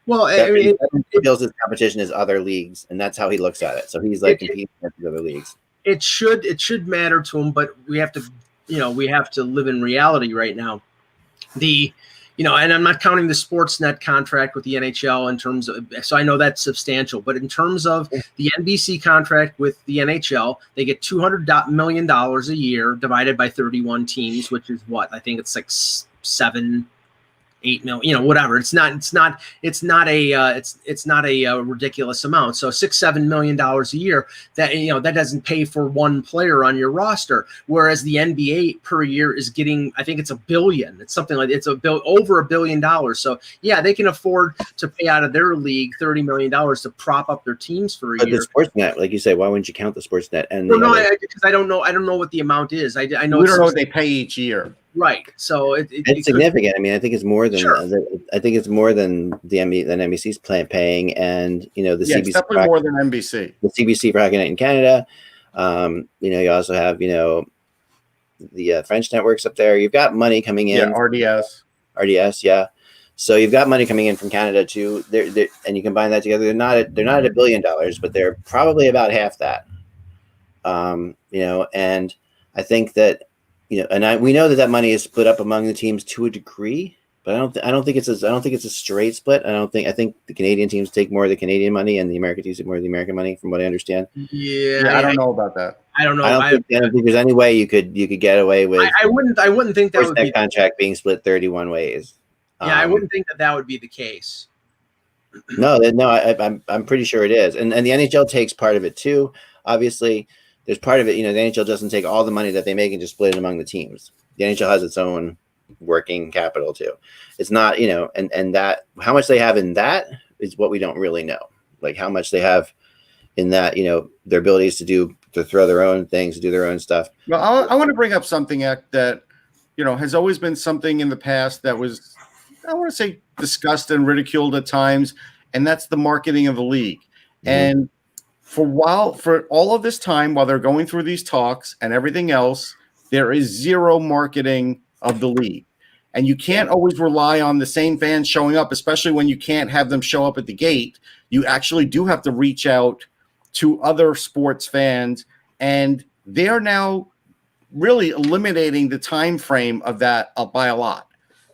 [SPEAKER 3] Well,
[SPEAKER 1] Bettman feels his competition is other leagues, and that's how he looks at it. So he's like competing with the other leagues.
[SPEAKER 3] It should matter to him, but we have to live in reality right now. And I'm not counting the Sportsnet contract with the NHL in terms of, so I know that's substantial, but in terms of the NBC contract with the NHL, they get $200 million a year divided by 31 teams, which is what? I think it's like 7, 8 million, whatever. It's not a ridiculous amount. So $6-7 million a year that doesn't pay for one player on your roster. Whereas the NBA per year is getting, I think it's $1 billion. It's something like over $1 billion. So yeah, they can afford to pay out of their league $30 million to prop up their teams for a year.
[SPEAKER 1] The Sportsnet, like you say, why wouldn't you count the Sportsnet? And
[SPEAKER 3] because I don't know what the amount is. I know
[SPEAKER 2] we don't know what they pay each year.
[SPEAKER 3] Right, so
[SPEAKER 1] it's significant. I mean, I think it's more than
[SPEAKER 3] Sure.
[SPEAKER 1] I think it's more than the NBC's paying, and the CBC.
[SPEAKER 2] It's definitely more than NBC.
[SPEAKER 1] The CBC for Hockey Night in Canada. You also have the French networks up there. You've got money coming in.
[SPEAKER 2] Yeah, RDS.
[SPEAKER 1] Yeah. So you've got money coming in from Canada too. And you combine that together. They're not at $1 billion, but they're probably about half that. And I think that. We know that money is split up among the teams to a degree, but I don't think it's a straight split. I think the Canadian teams take more of the Canadian money and the American teams take more of the American money, from what I understand.
[SPEAKER 3] Yeah,
[SPEAKER 2] I don't know about that.
[SPEAKER 3] I don't know.
[SPEAKER 1] I don't think there's any way you could get away with.
[SPEAKER 3] I wouldn't think that would be
[SPEAKER 1] contract being split 31 ways.
[SPEAKER 3] Yeah, I wouldn't think that would be the case.
[SPEAKER 1] No, I'm pretty sure it is, and the NHL takes part of it too. Obviously. There's part of it, the NHL doesn't take all the money that they make and just split it among the teams. The NHL has its own working capital too. It's not, and that how much they have in that is what we don't really know. Like how much they have in that, their abilities to throw their own things, to do their own stuff.
[SPEAKER 2] Well, I want to bring up something that, has always been something in the past that was, I want to say, discussed and ridiculed at times, and that's the marketing of the league. Mm-hmm. And for all of this time, while they're going through these talks and everything else, there is zero marketing of the league. And you can't always rely on the same fans showing up, especially when you can't have them show up at the gate. You actually do have to reach out to other sports fans, and they are now really eliminating the time frame of that by a lot.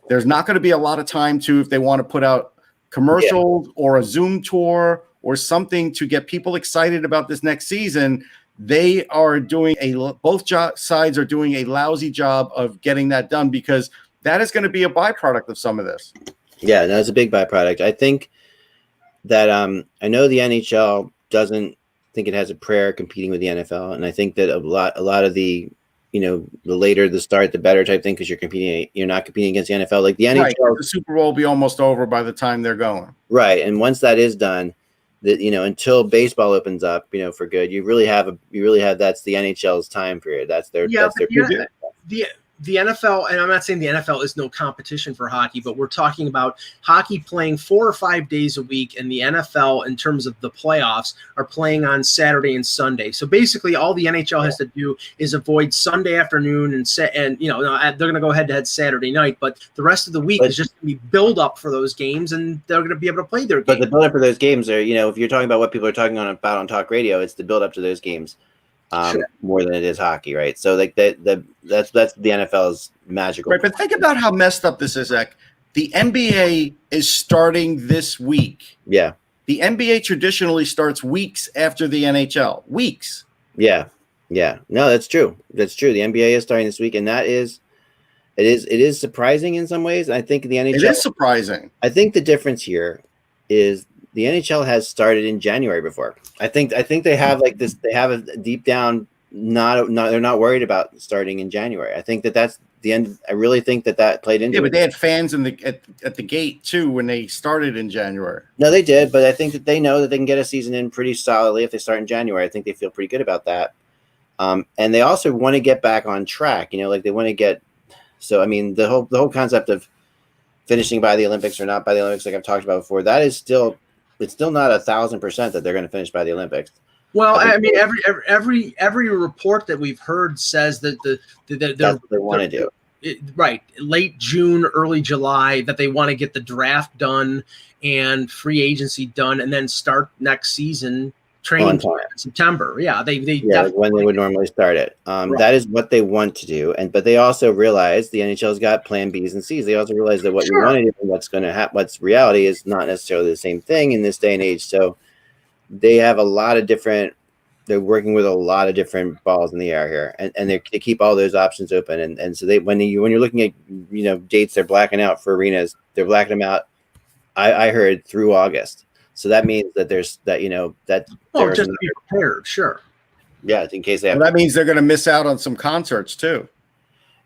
[SPEAKER 2] There's not going to be a lot of time to, if they want to put out commercials or a Zoom tour or something to get people excited about this next season. They are doing both sides are doing a lousy job of getting that done, because that is going to be a byproduct of some of this.
[SPEAKER 1] Yeah, that's a big byproduct. I think that I know the NHL doesn't think it has a prayer competing with the NFL, and I think that a lot of the, the later the start, the better type thing, because you're not competing against the NFL. Like the NHL,
[SPEAKER 2] right. The Super Bowl will be almost over by the time they're going.
[SPEAKER 1] Right, and once that is done, that until baseball opens up, for good, you really have that's the NHL's time period. That's their
[SPEAKER 3] the NFL, and I'm not saying the NFL is no competition for hockey, but we're talking about hockey playing 4 or 5 days a week, and the NFL, in terms of the playoffs, are playing on Saturday and Sunday. So basically, all the NHL has to do is avoid Sunday afternoon and they're going to go head-to-head Saturday night, but the rest of the week is just going to be build up for those games, and they're going to be able to play their games.
[SPEAKER 1] But the build up for those games are, if you're talking about what people are talking about on talk radio, it's the build up to those games. More than it is hockey, right? So like that's the NFL's magical.
[SPEAKER 2] Right, but think about how messed up this is, Zach. The NBA is starting this week.
[SPEAKER 1] Yeah.
[SPEAKER 2] The NBA traditionally starts weeks after the NHL. Weeks.
[SPEAKER 1] Yeah. Yeah. No, that's true. That's true. The NBA is starting this week, and it is surprising in some ways. I think the NHL,
[SPEAKER 2] it is surprising.
[SPEAKER 1] I think the difference here is the NHL has started in January before. I think they have like this. They have a deep down. They're not worried about starting in January. I think that's the end. I really think that played into.
[SPEAKER 2] Yeah, but
[SPEAKER 1] it.
[SPEAKER 2] they had fans at the gate too when they started in January.
[SPEAKER 1] No, they did, but I think that they know that they can get a season in pretty solidly if they start in January. I think they feel pretty good about that. And they also want to get back on track. Like they want to get. So I mean, the whole concept of finishing by the Olympics or not by the Olympics, like I've talked about before, that is still. It's still not 1,000% that they're going to finish by the Olympics.
[SPEAKER 3] Well, I mean, every report that we've heard says that
[SPEAKER 1] that's what they want to do.
[SPEAKER 3] Right, late June, early July, that they want to get the draft done and free agency done, and then start next season training in September. Yeah,
[SPEAKER 1] like when they would normally start it. Right. That is what they want to do, but they also realize the NHL's got plan B's and C's. They also realize that what you want to do and what's going to happen, what's reality, is not necessarily the same thing in this day and age. So they have a lot of different. They're working with a lot of different balls in the air here, and they keep all those options open. And so when you're looking at dates, they're blacking out for arenas. They're blacking them out. I heard through August. So that means that there's that
[SPEAKER 3] just be prepared, sure.
[SPEAKER 1] Yeah, in case they have.
[SPEAKER 2] Well, that means they're going to miss out on some concerts too.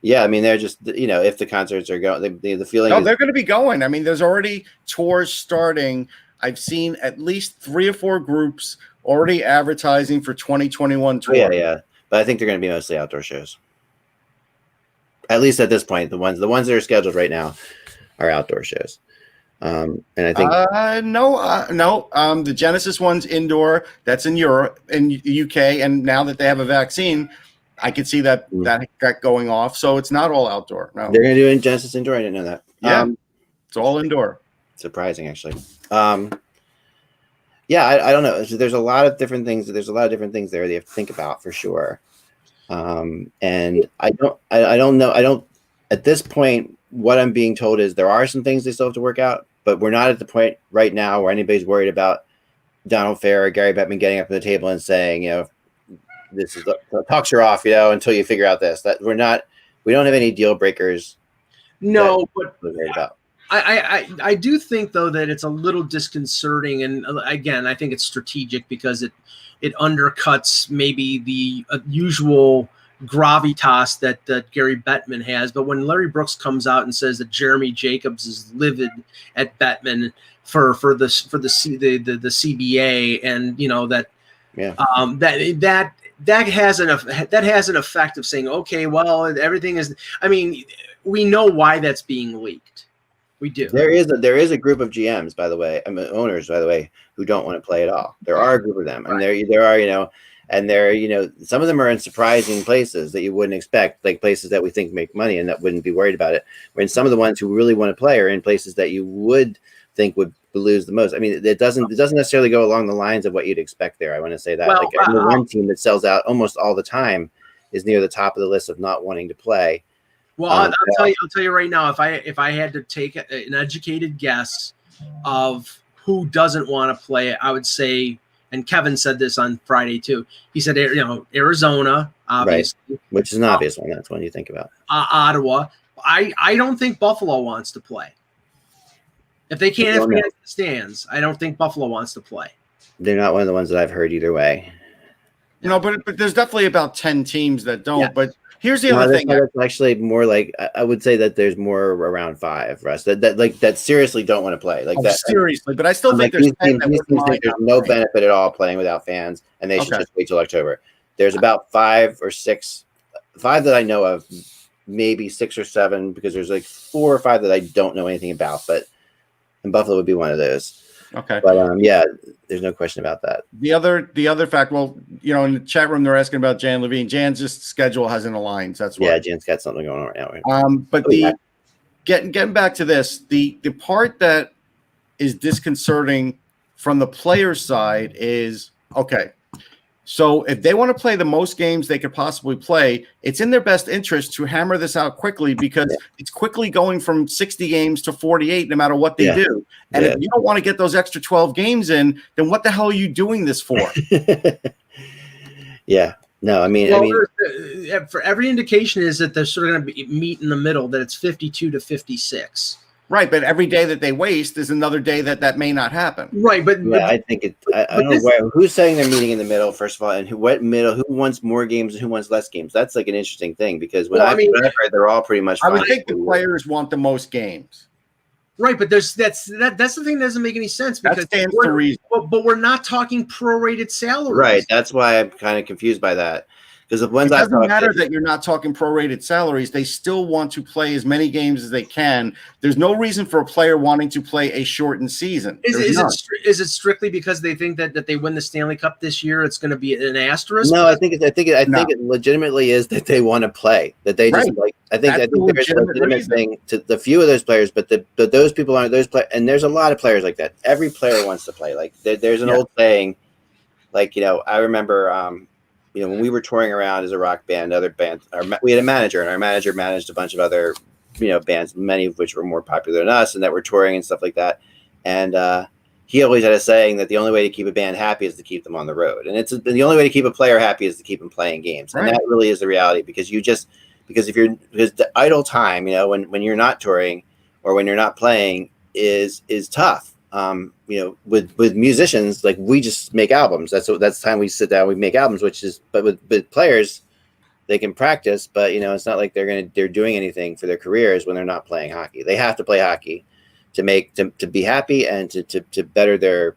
[SPEAKER 1] Yeah, I mean they're just if the concerts are going, the feeling.
[SPEAKER 2] No, they're going to be going. I mean, there's already tours starting. I've seen at least 3 or 4 groups already advertising for 2021 tour.
[SPEAKER 1] Yeah, but I think they're going to be mostly outdoor shows. At least at this point, the ones that are scheduled right now are outdoor shows. And I think
[SPEAKER 2] no. The Genesis one's indoor. That's in Europe, in UK, and now that they have a vaccine, I could see that got going off. So it's not all outdoor. No,
[SPEAKER 1] they're going to do in Genesis indoor. I didn't know that.
[SPEAKER 2] Yeah, it's all indoor.
[SPEAKER 1] Surprising, actually. Yeah, I don't know. There's a lot of different things. There's a lot of different things there that you have to think about for sure. And I don't know. At this point, what I'm being told is there are some things they still have to work out, but we're not at the point right now where anybody's worried about Donald Fair or Gary Bettman getting up at the table and saying, this is the talks are off, until you figure out this. That we don't have any deal breakers.
[SPEAKER 3] No, but
[SPEAKER 1] we're worried about.
[SPEAKER 3] I do think though that it's a little disconcerting, and again, I think it's strategic because it undercuts maybe the usual gravitas that Gary Bettman has. But when Larry Brooks comes out and says that Jeremy Jacobs is livid at Bettman for the CBA, and that has an effect of saying, okay, well, everything is. I mean, we know why that's being leaked. We do.
[SPEAKER 1] There is a group of GMs, by the way, owners, by the way, who don't want to play at all. There are a group of them, and there are, And they're, some of them are in surprising places that you wouldn't expect, like places that we think make money and that wouldn't be worried about it. When some of the ones who really want to play are in places that you would think would lose the most. I mean, it doesn't necessarily go along the lines of what you'd expect there. I want to say that.
[SPEAKER 3] Well,
[SPEAKER 1] like the one team that sells out almost all the time is near the top of the list of not wanting to play.
[SPEAKER 3] Well, I'll tell you right now, if I had to take an educated guess of who doesn't want to play, I would say, and Kevin said this on Friday too. He said, Arizona, obviously,
[SPEAKER 1] right, which is an obvious one. That's one you think about.
[SPEAKER 3] Ottawa. I don't think Buffalo wants to play. If they can't advance the stands, I don't think Buffalo wants to play.
[SPEAKER 1] They're not one of the ones that I've heard either way.
[SPEAKER 2] But there's definitely about 10 teams that don't. Yeah. But here's the other thing.
[SPEAKER 1] That's actually more like, I would say that there's more around 5, Russ, that seriously don't want to play. Like that
[SPEAKER 2] seriously, but I still think
[SPEAKER 1] there's 10 that think there's no benefit at all playing without fans, and they should just wait till October. There's about 5 or 6, 5 that I know of, maybe 6 or 7, because there's like 4 or 5 that I don't know anything about, and Buffalo would be one of those.
[SPEAKER 2] Okay.
[SPEAKER 1] But there's no question about that.
[SPEAKER 2] The other fact, well, in the chat room they're asking about Jan Levine. Jan's just schedule hasn't aligned. That's why.
[SPEAKER 1] Yeah, Jan's got something going on right now.
[SPEAKER 2] But getting back to this, the part that is disconcerting from the player side is, okay, so if they want to play the most games they could possibly play, it's in their best interest to hammer this out quickly, because it's quickly going from 60 games to 48 no matter what they do. And if you don't want to get those extra 12 games in, then what the hell are you doing this for?
[SPEAKER 1] Yeah. No, I mean,
[SPEAKER 3] for every indication is that they're sort of going to meet in the middle, that it's 52 to 56.
[SPEAKER 1] Right, but every day that they waste is another day that may not happen.
[SPEAKER 3] Right, but
[SPEAKER 1] I think it. I don't know who's saying they're meeting in the middle. First of all, and who wants more games and who wants less games. That's like an interesting thing, because when I've heard, they're all pretty much.
[SPEAKER 2] I would think the players want the most games.
[SPEAKER 3] Right, but that's the thing that doesn't make any sense, because
[SPEAKER 2] that stands to reason.
[SPEAKER 3] But we're not talking prorated salaries.
[SPEAKER 1] Right, that's why I'm kind of confused by that. Because it doesn't
[SPEAKER 2] matter that you're not talking prorated salaries. They still want to play as many games as they can. There's no reason for a player wanting to play a shortened season.
[SPEAKER 3] Is it strictly because they think that they win the Stanley Cup this year, it's going to be an asterisk?
[SPEAKER 1] No, I think it legitimately is that they want to play. That they just I think there's a legitimate thing to the few of those players, but those people aren't those players. And there's a lot of players like that. Every player wants to play. Like there's an old saying, like I remember. When we were touring around as a rock band, other bands, we had a manager, and our manager managed a bunch of other, bands, many of which were more popular than us, and that were touring and stuff like that. And he always had a saying that the only way to keep a band happy is to keep them on the road, and the only way to keep a player happy is to keep them playing games. Right. And that really is the reality, because because the idle time, when you're not touring or when you're not playing is tough. With musicians, like, we just make albums. That's the time we sit down, we make albums, but with players, they can practice, but it's not like they're doing anything for their careers when they're not playing hockey. They have to play hockey to be happy and to better their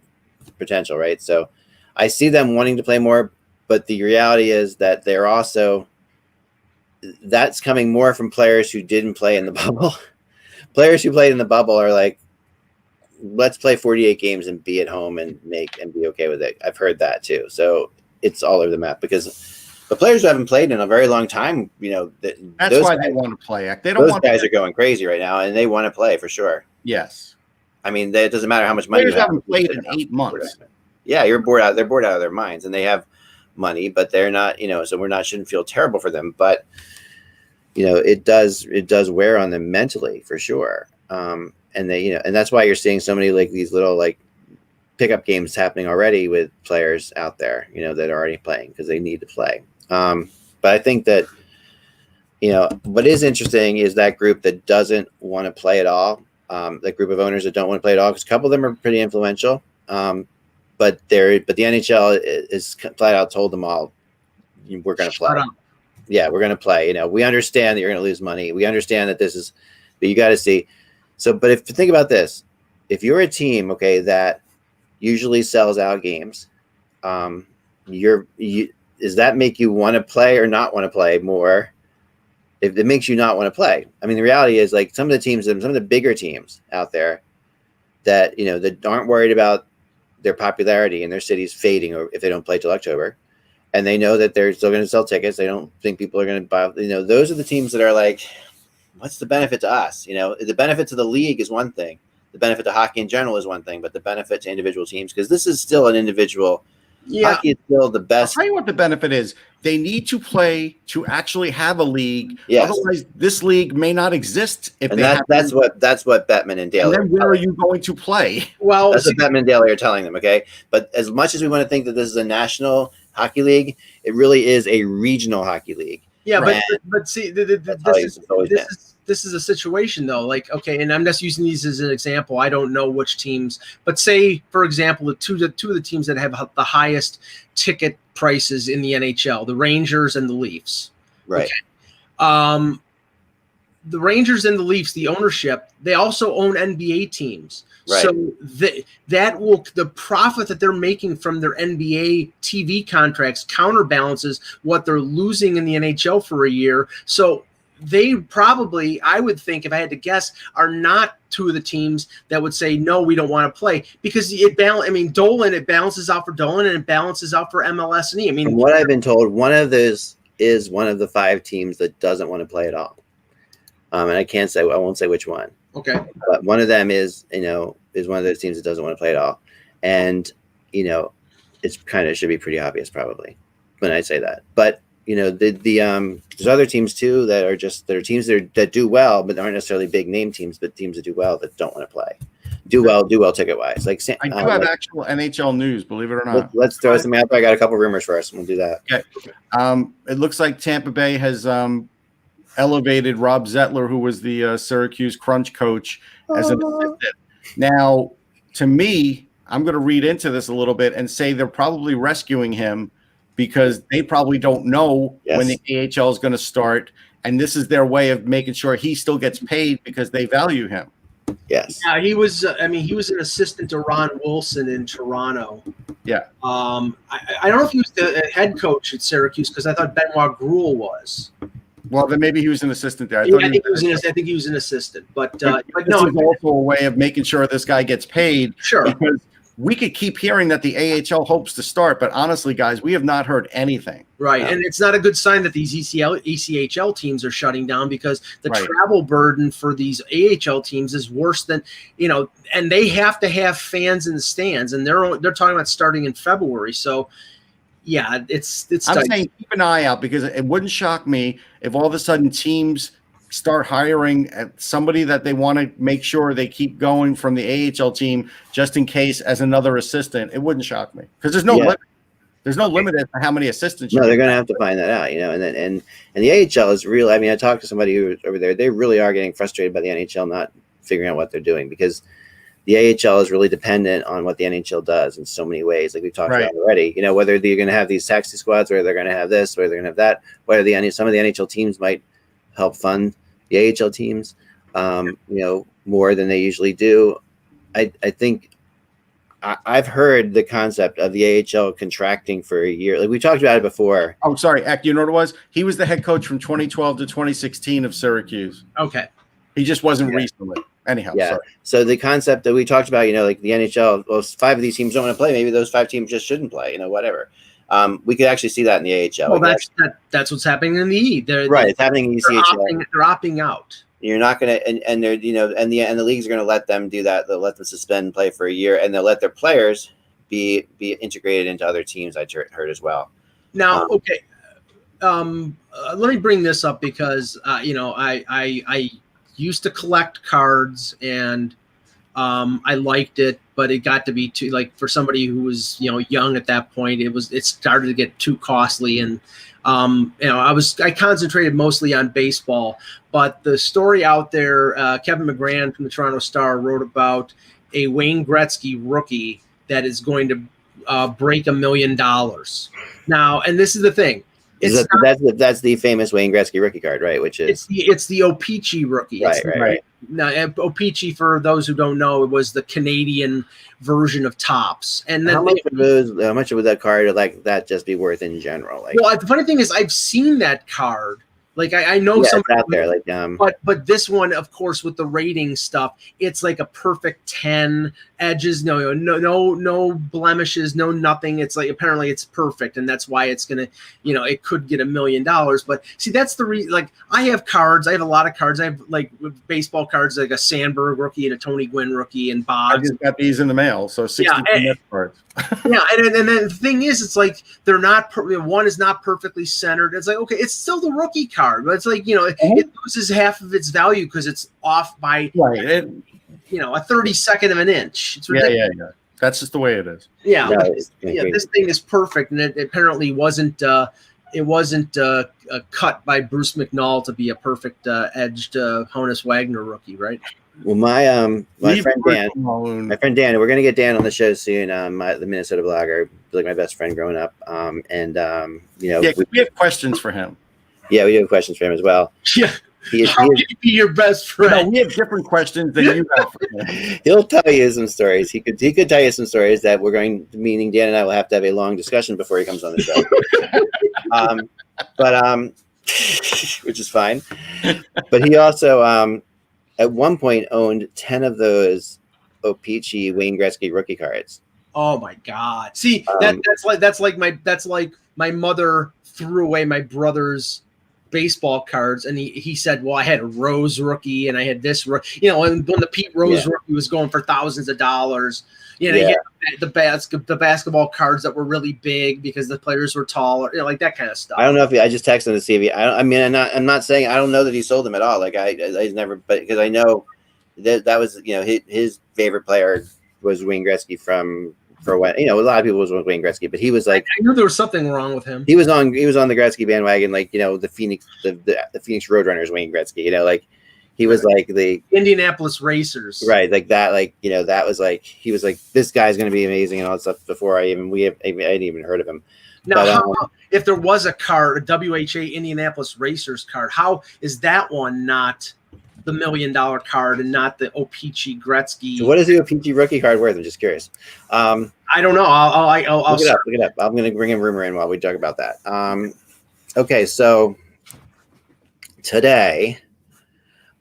[SPEAKER 1] potential. Right. So I see them wanting to play more, but the reality is that that's coming more from players who didn't play in the bubble. Players who played in the bubble are like, let's play 48 games and be at home and be okay with it. I've heard that too. So it's all over the map, because the players who haven't played in a very long time,
[SPEAKER 2] that's why they want to play.
[SPEAKER 1] Those guys are going crazy right now, and they want to play for sure.
[SPEAKER 2] Yes.
[SPEAKER 1] I mean, it doesn't matter how much money you
[SPEAKER 2] haven't played in 8 months.
[SPEAKER 1] Yeah, they're bored out of their minds, and they have money, but they're not, so shouldn't feel terrible for them. But, it does wear on them mentally for sure. And they, and that's why you're seeing so many like these little like pickup games happening already with players out there, that are already playing because they need to play. But I think that, what is interesting is that group that doesn't want to play at all. That group of owners that don't want to play at all, because a couple of them are pretty influential. But the NHL is flat out told them all, we're going to play. Yeah, we're going to play. We understand that you're going to lose money. We understand that but you got to see. So, but if you think about this, if you're a team, okay, that usually sells out games, does that make you want to play or not want to play more? If it makes you not want to play, I mean, the reality is, like, some of the bigger teams out there that, that aren't worried about their popularity in their cities fading or if they don't play till October, and they know that they're still going to sell tickets. They don't think people are going to buy. Those are the teams that are like, what's the benefit to us? The benefit to the league is one thing. The benefit to hockey in general is one thing, but the benefit to individual teams, because this is still an individual.
[SPEAKER 3] Yeah.
[SPEAKER 1] Hockey is still the best.
[SPEAKER 2] I'll tell you what the benefit is. They need to play to actually have a league.
[SPEAKER 1] Yes.
[SPEAKER 2] Otherwise, this league may not exist. If
[SPEAKER 1] And
[SPEAKER 2] they
[SPEAKER 1] that's what Bettman and Daly.
[SPEAKER 2] And then where are you going to play?
[SPEAKER 3] Well,
[SPEAKER 1] That's what Bettman and Daly are telling them. Okay, but as much as we want to think that this is a national hockey league, it really is a regional hockey league.
[SPEAKER 3] yeah,
[SPEAKER 2] Right.
[SPEAKER 3] but see, this is a situation though. Like, okay, and I'm just using these as an example. I don't know which teams, but say, for example, the two of the teams that have the highest ticket prices in the NHL, the Rangers and the Leafs.
[SPEAKER 1] Right.
[SPEAKER 3] Okay. The Rangers and the Leafs, the ownership, they also own NBA teams.
[SPEAKER 1] Right.
[SPEAKER 3] So the profit that they're making from their NBA TV contracts counterbalances what they're losing in the NHL for a year. So they probably, I would think, if I had to guess, are not two of the teams that would say, no, we don't want to play, because Dolan, it balances out for Dolan and it balances out for MLS and E.
[SPEAKER 1] From what I've been told, one of those is one of the 5 teams that doesn't want to play at all. And I won't say which one.
[SPEAKER 3] Okay.
[SPEAKER 1] But one of them is one of those teams that doesn't want to play at all. And, it's kind of should be pretty obvious probably when I say that. But, there's other teams too that are teams that do well, but aren't necessarily big name teams, but teams that do well that don't want to play. Do well ticket wise. Like
[SPEAKER 2] I do have actual NHL news, believe it or not.
[SPEAKER 1] Let's throw some out there. I got a couple rumors for us, and we'll do that.
[SPEAKER 2] Okay. It looks like Tampa Bay has elevated Rob Zettler, who was the Syracuse Crunch coach, as an assistant. Now, to me, I'm going to read into this a little bit and say they're probably rescuing him because they probably don't know when the AHL is going to start, and this is their way of making sure he still gets paid because they value him.
[SPEAKER 1] Yes.
[SPEAKER 3] Yeah, he was. He was an assistant to Ron Wilson in Toronto.
[SPEAKER 2] Yeah.
[SPEAKER 3] I don't know if he was the head coach at Syracuse because I thought Benoit Gruel was.
[SPEAKER 2] Well, then maybe he was an assistant there.
[SPEAKER 3] I think he was an assistant, but
[SPEAKER 2] this is also a way of making sure this guy gets paid.
[SPEAKER 3] Sure.
[SPEAKER 2] Because we could keep hearing that the AHL hopes to start, but honestly, guys, we have not heard anything.
[SPEAKER 3] Right, and it's not a good sign that these ECHL teams are shutting down because the travel burden for these AHL teams is worse than and they have to have fans in the stands, and they're talking about starting in February. So, yeah, it's.
[SPEAKER 2] I'm saying keep an eye out because it wouldn't shock me if all of a sudden teams start hiring somebody that they want to make sure they keep going from the AHL team just in case as another assistant. It wouldn't shock me because there's no limit. There's no limit as to how many assistants.
[SPEAKER 1] No, they're going to have to find that out, and the AHL is real. I mean, I talked to somebody who was over there. They really are getting frustrated by the NHL not figuring out what they're doing because the AHL is really dependent on what the NHL does in so many ways. Like we've talked about already, whether they're going to have these taxi squads, whether they're going to have this, whether they're going to have that, whether some of the NHL teams might help fund the AHL teams, more than they usually do. I think I've heard the concept of the AHL contracting for a year. Like we talked about it before.
[SPEAKER 2] Oh, sorry, Eck. You know what it was? He was the head coach from 2012 to 2016 of Syracuse.
[SPEAKER 3] Okay.
[SPEAKER 2] He just wasn't recently. Anyhow,
[SPEAKER 1] yeah.
[SPEAKER 2] Sorry.
[SPEAKER 1] So the concept that we talked about, like the NHL, well, 5 of these teams don't want to play. Maybe those 5 teams just shouldn't play. Whatever. We could actually see that in the AHL.
[SPEAKER 3] Well, that's what's happening in the E.
[SPEAKER 1] It's happening in the ECHL.
[SPEAKER 3] They're opting out.
[SPEAKER 1] You're not going to, and they're, and the leagues are going to let them do that. They'll let them suspend and play for a year, and they'll let their players be integrated into other teams. I heard as well.
[SPEAKER 3] Now, okay, let me bring this up because I used to collect cards and I liked it, but it got to be too for somebody who was young at that point. It started to get too costly, and I concentrated mostly on baseball. But the story out there, Kevin McGran from the Toronto Star wrote about a Wayne Gretzky rookie that is going to break $1 million. Now, and this is the thing.
[SPEAKER 1] That's the famous Wayne Gretzky rookie card, right? Which is
[SPEAKER 3] it's the O-Pee-Chee rookie.
[SPEAKER 1] Right.
[SPEAKER 3] Now, O-Pee-Chee, for those who don't know, it was the Canadian version of Topps. And then
[SPEAKER 1] how much would that card like that just be worth in general?
[SPEAKER 3] Well, the funny thing is, I've seen that card Like I know
[SPEAKER 1] Yeah,
[SPEAKER 3] some
[SPEAKER 1] it's out there. Like
[SPEAKER 3] but this one, of course, with the rating stuff, it's like a perfect 10 edges, no blemishes, no nothing. It's like apparently it's perfect, and that's why it's gonna, it could get $1 million. But see, that's the reason. Like I have cards, I have a lot of cards. I have like baseball cards, like a Sandberg rookie and a Tony Gwynn rookie and
[SPEAKER 2] I
[SPEAKER 3] Boggs.
[SPEAKER 2] just got these in the mail, so 60 cards.
[SPEAKER 3] Yeah, and then the thing is, it's like they're not. One is not perfectly centered. It's like, okay, it's still the rookie card, but it's like it loses half of its value because it's off by a 32nd of an inch. It's ridiculous.
[SPEAKER 2] Yeah. That's just the way it is.
[SPEAKER 3] Yeah, this thing is perfect, and it apparently wasn't. It wasn't cut by Bruce McNall to be a perfect edged Honus Wagner rookie, right?
[SPEAKER 1] Well, my friend Dan, we're gonna get Dan on the show soon. The Minnesota blogger, like my best friend growing up. We
[SPEAKER 2] have questions for him.
[SPEAKER 1] Yeah, we do have questions for him as well.
[SPEAKER 3] Yeah. How can he be your best friend?
[SPEAKER 2] No, we have different questions than you have for him.
[SPEAKER 1] He'll tell you some stories. He could tell you some stories that we're going to, meaning Dan and I will have to have a long discussion before he comes on the show. Which is fine. But he also at one point owned 10 of those O-Pee-Chee Wayne Gretzky rookie cards.
[SPEAKER 3] Oh my God. See, that's like my mother threw away my brother's baseball cards, and he said, well, I had a Rose rookie and I had this, and when the Pete Rose rookie was going for thousands of dollars, he had the basketball cards that were really big because the players were taller, like that kind of stuff.
[SPEAKER 1] I don't know if I just texted him to see if I'm not saying I don't know that he sold them at all. Like I never, but because I know that was his favorite player was Wayne Gretzky for when a lot of people was with Wayne Gretzky, but he was like,
[SPEAKER 3] I knew there was something wrong with him.
[SPEAKER 1] He was on the Gretzky bandwagon, like the Phoenix Roadrunners Wayne Gretzky, like he was like the
[SPEAKER 3] Indianapolis Racers,
[SPEAKER 1] right? Like that, that was like he was like, this guy's going to be amazing and all that stuff. Before I hadn't even heard of him.
[SPEAKER 3] Now, if there was a card, a WHA Indianapolis Racers card, how is that one not the $1 million card and not the O-Pee-Chee Gretzky?
[SPEAKER 1] So what is the O-Pee-Chee rookie card worth? I'm just curious.
[SPEAKER 3] I don't know. I'll
[SPEAKER 1] look it up. I'm going to bring a rumor in while we talk about that. Okay, so today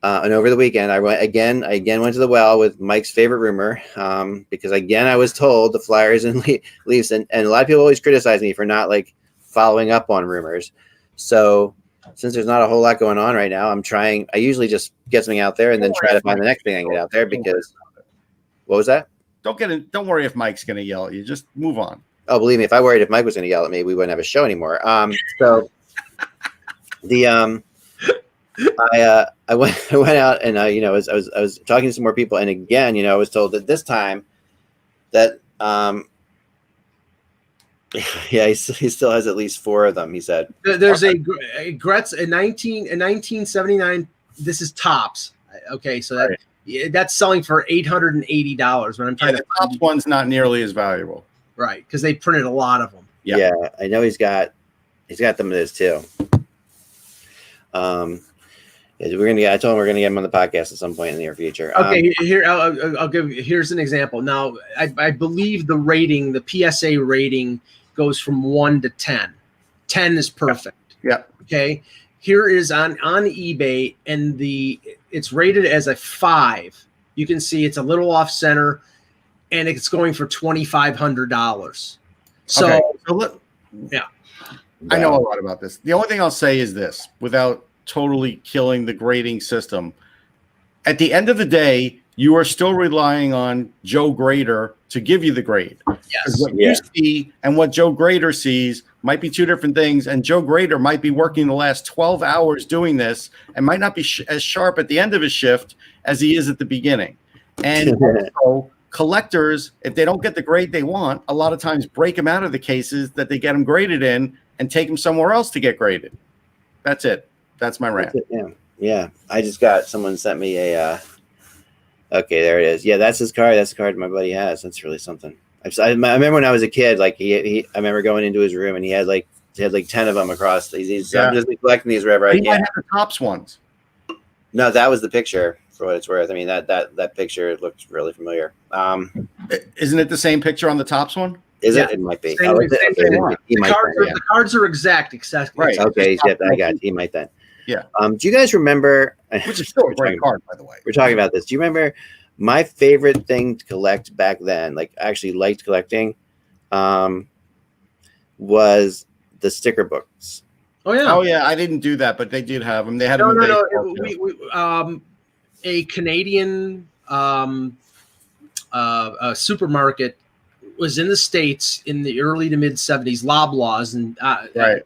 [SPEAKER 1] and over the weekend, I went to the well with Mike's favorite rumor because again I was told the Flyers and Leafs, and a lot of people always criticize me for not like following up on rumors. So since there's not a whole lot going on right now, I usually just get something out there and then try to find the next thing I can get out there because what was that?
[SPEAKER 2] Don't worry if Mike's going to yell at you. Just move on.
[SPEAKER 1] Oh, believe me, if I worried if Mike was going to yell at me, we wouldn't have a show anymore. So the I went out and I was talking to some more people, and again, I was told that this time that he still has at least 4 of them. He said
[SPEAKER 3] there's a Gretz in 1979. This is tops. Okay, so that's selling for $880. When I'm trying
[SPEAKER 2] the tops one's not nearly as valuable,
[SPEAKER 3] right? Because they printed a lot of them.
[SPEAKER 1] Yeah, I know he's got them of this too. I told him we're gonna get him on the podcast at some point in the near future.
[SPEAKER 3] Okay, here I'll give. Here's an example. Now, I believe the PSA rating goes from 1 to 10. 10 is perfect.
[SPEAKER 2] Yeah.
[SPEAKER 3] Okay. Here is on eBay, and it's rated as a 5. You can see it's a little off center, and it's going for $2,500. So, yeah.
[SPEAKER 2] I know a lot about this. The only thing I'll say is this, without totally killing the grading system. At the end of the day, you are still relying on Joe Grader to give you the grade.
[SPEAKER 3] Yes.
[SPEAKER 2] What you see and what Joe Grader sees might be 2 different things, and Joe Grader might be working the last 12 hours doing this and might not be as sharp at the end of his shift as he is at the beginning. And also, collectors, if they don't get the grade they want, a lot of times break them out of the cases that they get them graded in and take them somewhere else to get graded. That's it. That's my rant.
[SPEAKER 1] Yeah. I just got someone sent me a. Okay, there it is. Yeah, that's his card. That's the card my buddy has. That's really something. I remember when I was a kid, like I remember going into his room and he had like 10 of them across. He's I'm just collecting these wherever I can.
[SPEAKER 2] He might have the tops ones.
[SPEAKER 1] No, that was the picture for what it's worth. I mean, that picture looks really familiar.
[SPEAKER 2] Isn't it the same picture on the tops one?
[SPEAKER 1] Is it? It might be.
[SPEAKER 3] The cards are exact.
[SPEAKER 1] Right. Okay. I got it. He might then.
[SPEAKER 2] Yeah.
[SPEAKER 1] Do you guys remember?
[SPEAKER 2] Which is still a great card, by the way.
[SPEAKER 1] We're talking about this. Do you remember my favorite thing to collect back then? Like, I actually liked collecting. Was the sticker books.
[SPEAKER 3] Oh yeah.
[SPEAKER 2] I didn't do that, but they did have them. They had them.
[SPEAKER 3] A Canadian supermarket was in the States in the early to mid 70s. Loblaws and
[SPEAKER 2] right.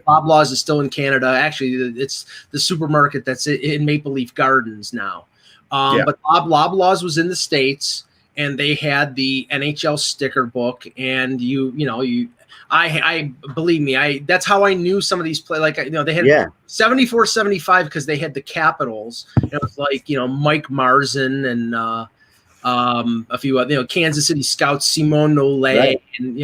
[SPEAKER 3] Loblaws is still in Canada. Actually, it's the supermarket that's in Maple Leaf Gardens now. But Loblaws was in the States, and they had the NHL sticker book, and I believe me, that's how I knew some of these play. Like, they had 74, 75 because they had the Capitals. It was like, Mike Marzin and a few other, Kansas City Scouts, Simone Nollet, and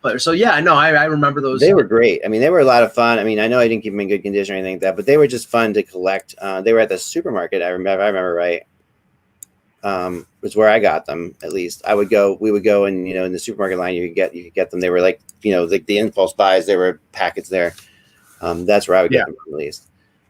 [SPEAKER 3] players. So I remember those.
[SPEAKER 1] They were great. I mean, they were a lot of fun. I mean, I know I didn't keep them in good condition or anything like that, but they were just fun to collect. They were at the supermarket. I remember right. Was where I got them. At least we would go and in the supermarket line you could get them. They were like like the impulse buys. There were packets there. That's where I would get them from, at least.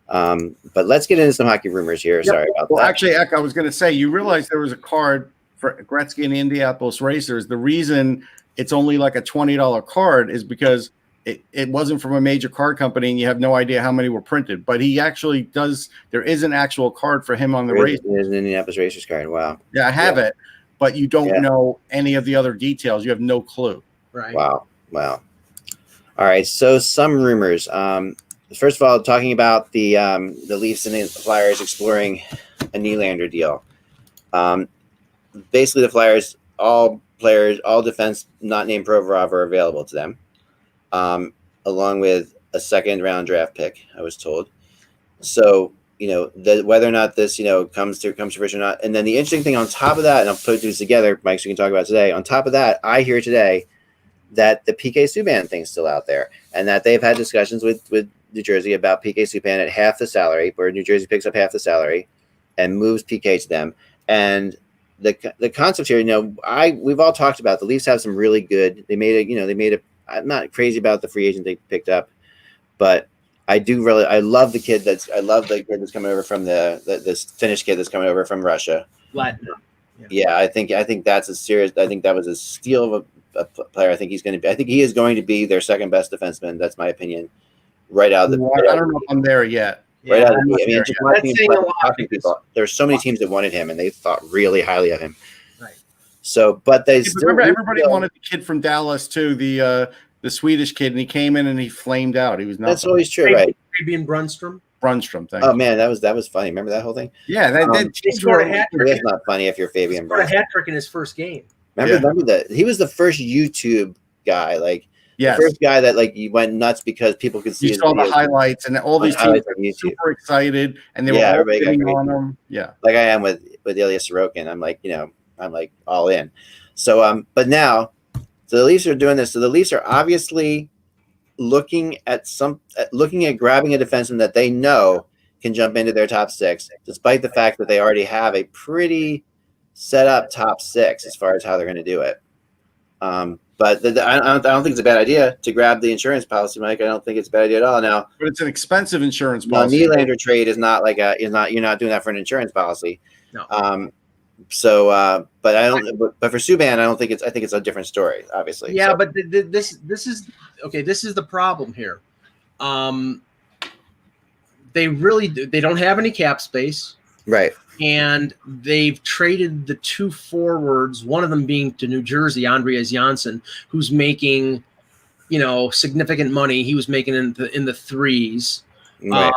[SPEAKER 1] But let's get into some hockey rumors here. Sorry about that.
[SPEAKER 2] Actually, Eck, I was going to say, you realize there was a card for Gretzky and the Indianapolis Racers. The reason it's only like a $20 card is because it wasn't from a major card company, and you have no idea how many were printed. But he actually does. There is an actual card for him on the race.
[SPEAKER 1] There's an Indianapolis Racers card. Wow.
[SPEAKER 2] Yeah, I have it, but you don't know any of the other details. You have no clue.
[SPEAKER 3] Right.
[SPEAKER 1] Wow. All right. So some rumors. First of all, talking about the Leafs and the Flyers exploring a Nylander deal. Basically, the Flyers, all players, all defense not named Provorov are available to them. Along with a second-round draft pick, I was told. So, whether or not this, comes to fruition or not. And then the interesting thing on top of that, and I'll put these together, Mike, so we can talk about it today. On top of that, I hear today that the PK Subban thing's still out there, and that they've had discussions with New Jersey about PK Subban at half the salary, where New Jersey picks up half the salary and moves PK to them. And the concept here, we've all talked about the Leafs have some really good. They made a. I'm not crazy about the free agent they picked up, but I love the kid that's coming over from this Finnish kid that's coming over from Russia.
[SPEAKER 3] Latin.
[SPEAKER 1] Yeah, I think that's I think that was a steal of a player. I think he is going to be their second best defenseman. That's my opinion. Right out of the.
[SPEAKER 2] I don't know if I'm there yet.
[SPEAKER 1] Right out of the. People. There's so many teams that wanted him, and they thought really highly of him. So, but they
[SPEAKER 2] remember everybody wanted the kid from Dallas too, the Swedish kid, and he came in and he flamed out. He was not.
[SPEAKER 1] That's always true, right?
[SPEAKER 3] Fabian Brunstrom.
[SPEAKER 1] Oh man, that was funny. Remember that whole thing?
[SPEAKER 2] Yeah,
[SPEAKER 3] he scored a hat trick.
[SPEAKER 1] That's not funny if you're Fabian Brunstrom.
[SPEAKER 3] He scored a hat trick in his first game.
[SPEAKER 1] Remember that he was the first YouTube guy, the first guy that you went nuts because people could see.
[SPEAKER 2] You saw the highlights, and all these teams were super excited, and they were all getting on him. Yeah,
[SPEAKER 1] like I am with Ilya Sorokin. I'm like all in. So, but now, the Leafs are doing this. So the Leafs are obviously looking at grabbing a defenseman that they know can jump into their top six, despite the fact that they already have a pretty set up top six as far as how they're going to do it. But I don't think it's a bad idea to grab the insurance policy, Mike. I don't think it's a bad idea at all. Now,
[SPEAKER 2] but it's an expensive insurance policy.
[SPEAKER 1] No, Nylander trade is not you're not doing that for an insurance policy.
[SPEAKER 3] No.
[SPEAKER 1] But I don't. But for Subban, I think it's a different story, obviously.
[SPEAKER 3] Yeah, but this is okay. This is the problem here. They don't have any cap space,
[SPEAKER 1] right?
[SPEAKER 3] And they've traded the two forwards, one of them being to New Jersey, Andreas Janssen, who's making, significant money. He was making in the threes.
[SPEAKER 1] Right.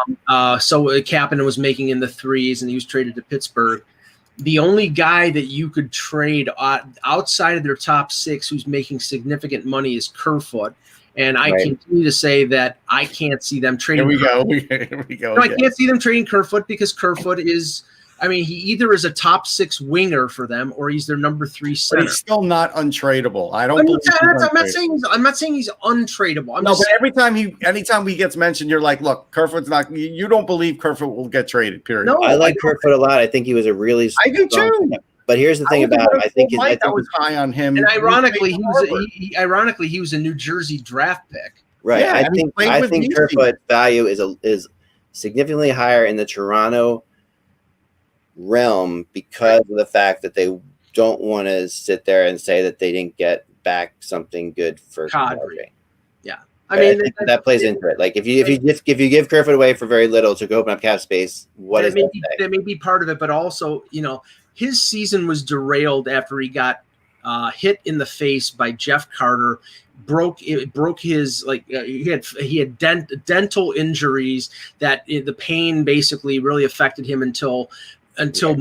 [SPEAKER 3] So Kapanen was making in the threes, and he was traded to Pittsburgh. The only guy that you could trade outside of their top six who's making significant money is Kerfoot. And I continue to say that I can't see them trading.
[SPEAKER 2] Here we go.
[SPEAKER 3] No, I can't see them trading Kerfoot because Kerfoot is, he either is a top six winger for them or he's their number 3 center.
[SPEAKER 2] But he's still not untradeable.
[SPEAKER 3] I'm not saying he's untradeable.
[SPEAKER 2] But anytime he gets mentioned, you're like, look, Kerfoot's not. You don't believe Kerfoot will get traded. Period.
[SPEAKER 1] No, I like Kerfoot a lot. I think he was a really.
[SPEAKER 2] I do too.
[SPEAKER 1] But here's the thing about him. I think
[SPEAKER 2] I was high on him.
[SPEAKER 3] And ironically, he was a New Jersey draft pick.
[SPEAKER 1] Right.
[SPEAKER 2] Yeah,
[SPEAKER 1] I think Kerfoot value is significantly higher in the Toronto realm because of the fact that they don't want to sit there and say that they didn't get back something good for Kadri.
[SPEAKER 3] Yeah, I mean
[SPEAKER 1] that plays into it. Like if you give Kerfoot away for very little to open up cap space, what is
[SPEAKER 3] that may be part of it, but also his season was derailed after he got hit in the face by Jeff Carter. Broke his he had dental injuries that the pain basically really affected him until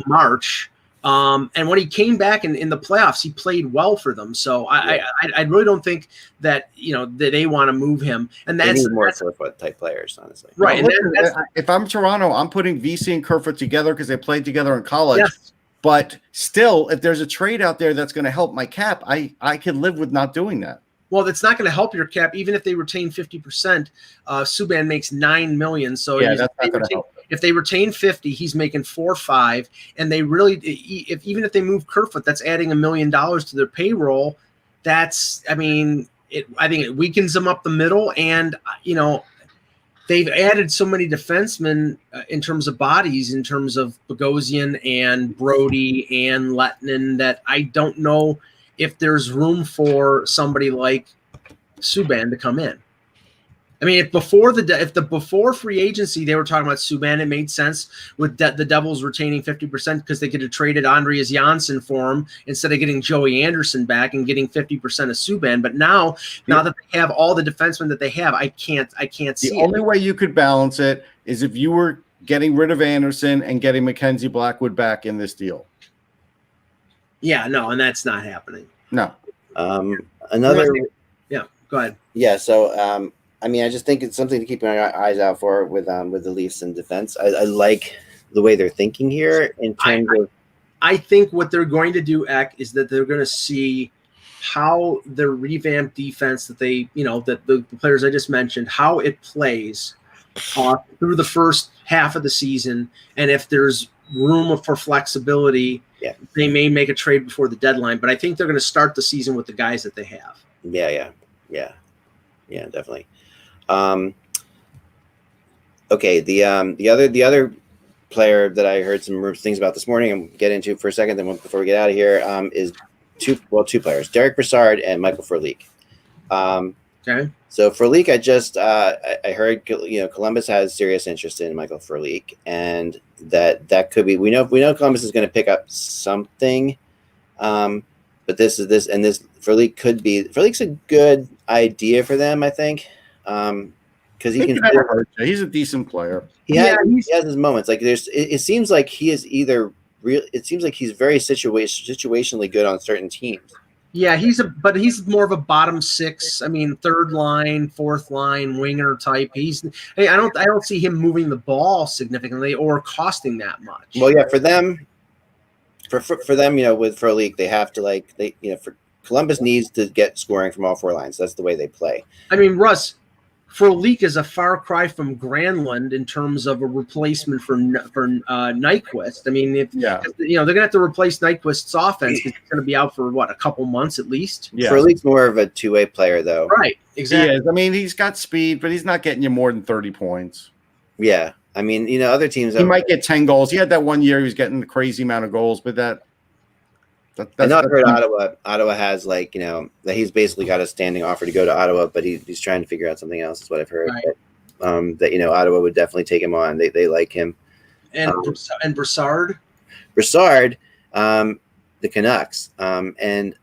[SPEAKER 3] March. And when he came back in the playoffs, he played well for them. So I really don't think that that they want to move him. And that's
[SPEAKER 1] more Kerfoot type players, honestly.
[SPEAKER 3] Right.
[SPEAKER 2] Well, if I'm Toronto, I'm putting VC and Kerfoot together because they played together in college.
[SPEAKER 3] Yes.
[SPEAKER 2] But still, if there's a trade out there that's going to help my cap, I can live with not doing that.
[SPEAKER 3] Well, that's not going to help your cap, even if they retain 50%. Subban makes $9 million. So
[SPEAKER 2] that's not going to help.
[SPEAKER 3] If they retain 50, he's making 4-5, and they really, even if they move Kerfoot, that's adding $1 million to their payroll. I think it weakens them up the middle, and they've added so many defensemen in terms of bodies, in terms of Bogosian and Brody and Lettinen, that I don't know if there's room for somebody like Subban to come in. I mean, if before free agency they were talking about Subban, it made sense with the Devils retaining 50% because they could have traded Andreas Janssen for him instead of getting Joey Anderson back and getting 50% of Subban. But now that they have all the defensemen that they have, I can't see it.
[SPEAKER 2] The only way you could balance it is if you were getting rid of Anderson and getting Mackenzie Blackwood back in this deal.
[SPEAKER 3] Yeah, no, and that's not happening.
[SPEAKER 2] No.
[SPEAKER 3] Go ahead.
[SPEAKER 1] Yeah, so I just think it's something to keep our eyes out for with the Leafs in defense. I like the way they're thinking here in terms of.
[SPEAKER 3] I think what they're going to do, Eck, is that they're going to see how the revamped defense that they, that the players I just mentioned, how it plays through the first half of the season, and if there's room for flexibility.
[SPEAKER 1] Yeah.
[SPEAKER 3] They may make a trade before the deadline, but I think they're going to start the season with the guys that they have.
[SPEAKER 1] Yeah, definitely. Okay, the other player that I heard some things about this morning, I'm get into for a second, then before we get out of here, is two players, Derek Brassard and Michael Furliek.
[SPEAKER 3] Okay.
[SPEAKER 1] So Furliek, I heard Columbus has serious interest in Michael Furliek, and that could be we know Columbus is going to pick up something, but this Furliek's a good idea for them, I think, because he can.
[SPEAKER 2] He's a decent player.
[SPEAKER 1] He has his moments. Like it seems like he is either real. It seems like he's very situationally good on certain teams.
[SPEAKER 3] Yeah, he's more of a bottom six. I mean, third line, fourth line winger type. I don't see him moving the ball significantly or costing that much.
[SPEAKER 1] Well, yeah, for them, with Furliek, they have to for Columbus needs to get scoring from all four lines. That's the way they play.
[SPEAKER 3] I mean, Russ, Furliek is a far cry from Granlund in terms of a replacement for Nyquist. I mean, they're going to have to replace Nyquist's offense because he's going to be out for a couple months at least.
[SPEAKER 1] Yeah. Furliek's more of a two-way player, though.
[SPEAKER 3] Right, exactly.
[SPEAKER 2] He is. I mean, he's got speed, but he's not getting you more than 30 points.
[SPEAKER 1] Yeah, I mean, other teams.
[SPEAKER 2] He might get 10 goals. He had that one year he was getting a crazy amount of goals, but that's
[SPEAKER 1] I know I've heard Ottawa has that he's basically got a standing offer to go to Ottawa, but he's trying to figure out something else. Is what I've heard.
[SPEAKER 3] Right.
[SPEAKER 1] That Ottawa would definitely take him on. They like him.
[SPEAKER 3] And Brassard,
[SPEAKER 1] the Canucks, and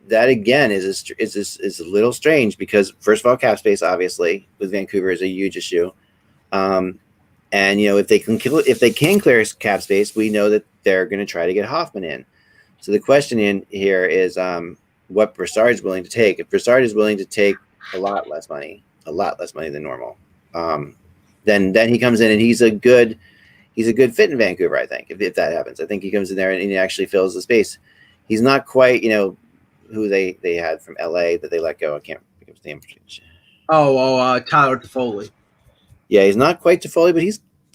[SPEAKER 1] that again is a little strange because first of all, cap space obviously with Vancouver is a huge issue, and if they can clear cap space, we know that they're going to try to get Hoffman in. So the question in here is what Brassard is willing to take. If Brassard is willing to take a lot less money than normal, then he comes in and he's a good fit in Vancouver. I think if that happens, I think he comes in there and he actually fills the space. He's not quite who they had from LA that they let go. I can't think of his name.
[SPEAKER 3] Tyler Toffoli.
[SPEAKER 1] Yeah, he's not quite Toffoli, but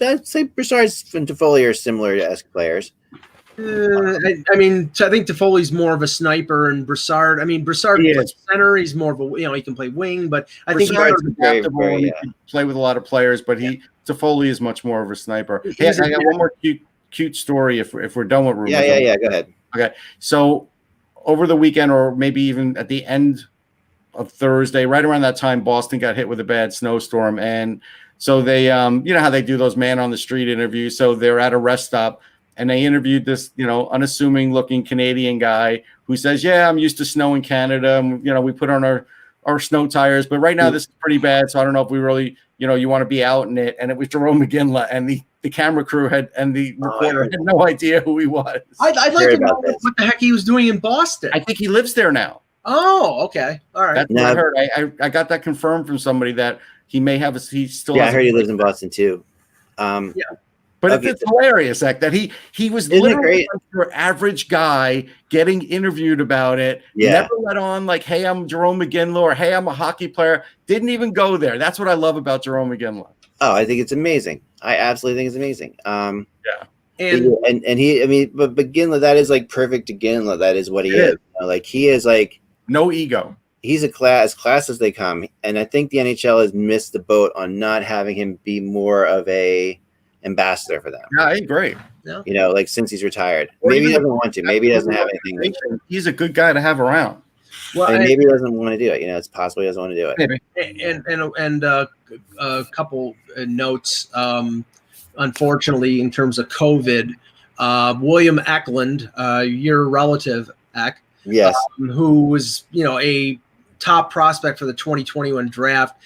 [SPEAKER 1] I'd say Brassard and Toffoli are similar to esque players.
[SPEAKER 3] I mean, I think Toffoli's more of a sniper, and Broussard. I mean, Broussard plays center. He's more of a he can play wing, but I think
[SPEAKER 2] Broussard's adaptable and he can play with a lot of players. But Toffoli is much more of a sniper. Hey, I got one more cute story. If we're done with rumors,
[SPEAKER 1] yeah. Go ahead.
[SPEAKER 2] Okay, so over the weekend, or maybe even at the end of Thursday, right around that time, Boston got hit with a bad snowstorm, and so they, you know how they do those man on the street interviews. So they're at a rest stop. And they interviewed this, unassuming looking Canadian guy who says, yeah, I'm used to snow in Canada. And, we put on our snow tires, but right now this is pretty bad. So I don't know if we really, you want to be out in it. And it was Jerome McGinley, and the camera crew and the reporter had no idea who he was.
[SPEAKER 3] I'd like to know what the heck he was doing in Boston.
[SPEAKER 2] I think he lives there now.
[SPEAKER 3] Oh, okay. All right.
[SPEAKER 2] That's what I heard. I got that confirmed from somebody that he may have he still.
[SPEAKER 1] Yeah, I heard he lives in Boston too.
[SPEAKER 3] Yeah.
[SPEAKER 2] But it's hilarious, that he was literally your average guy getting interviewed about it.
[SPEAKER 1] Yeah.
[SPEAKER 2] Never let on like, hey, I'm Jerome McGinley, or hey, I'm a hockey player. Didn't even go there. That's what I love about Jerome McGinley.
[SPEAKER 1] Oh, I think it's amazing. I absolutely think it's amazing.
[SPEAKER 2] Yeah.
[SPEAKER 1] And he, I mean, but McGinley, that is like perfect to Ginla. That is what he is. Like he is like
[SPEAKER 2] no ego.
[SPEAKER 1] He's as class as they come. And I think the NHL has missed the boat on not having him be more of a ambassador for them.
[SPEAKER 2] Yeah, I agree.
[SPEAKER 1] Yeah. Like since he's retired. Maybe he doesn't want to. Maybe he doesn't have anything.
[SPEAKER 2] He's a good guy to have around.
[SPEAKER 1] Well, maybe he doesn't want to do it. It's possible he doesn't want to do it.
[SPEAKER 2] Maybe.
[SPEAKER 3] And a couple notes. Unfortunately, in terms of COVID, William Eklund, your relative, Eck,
[SPEAKER 1] yes,
[SPEAKER 3] who was a top prospect for the 2021 draft.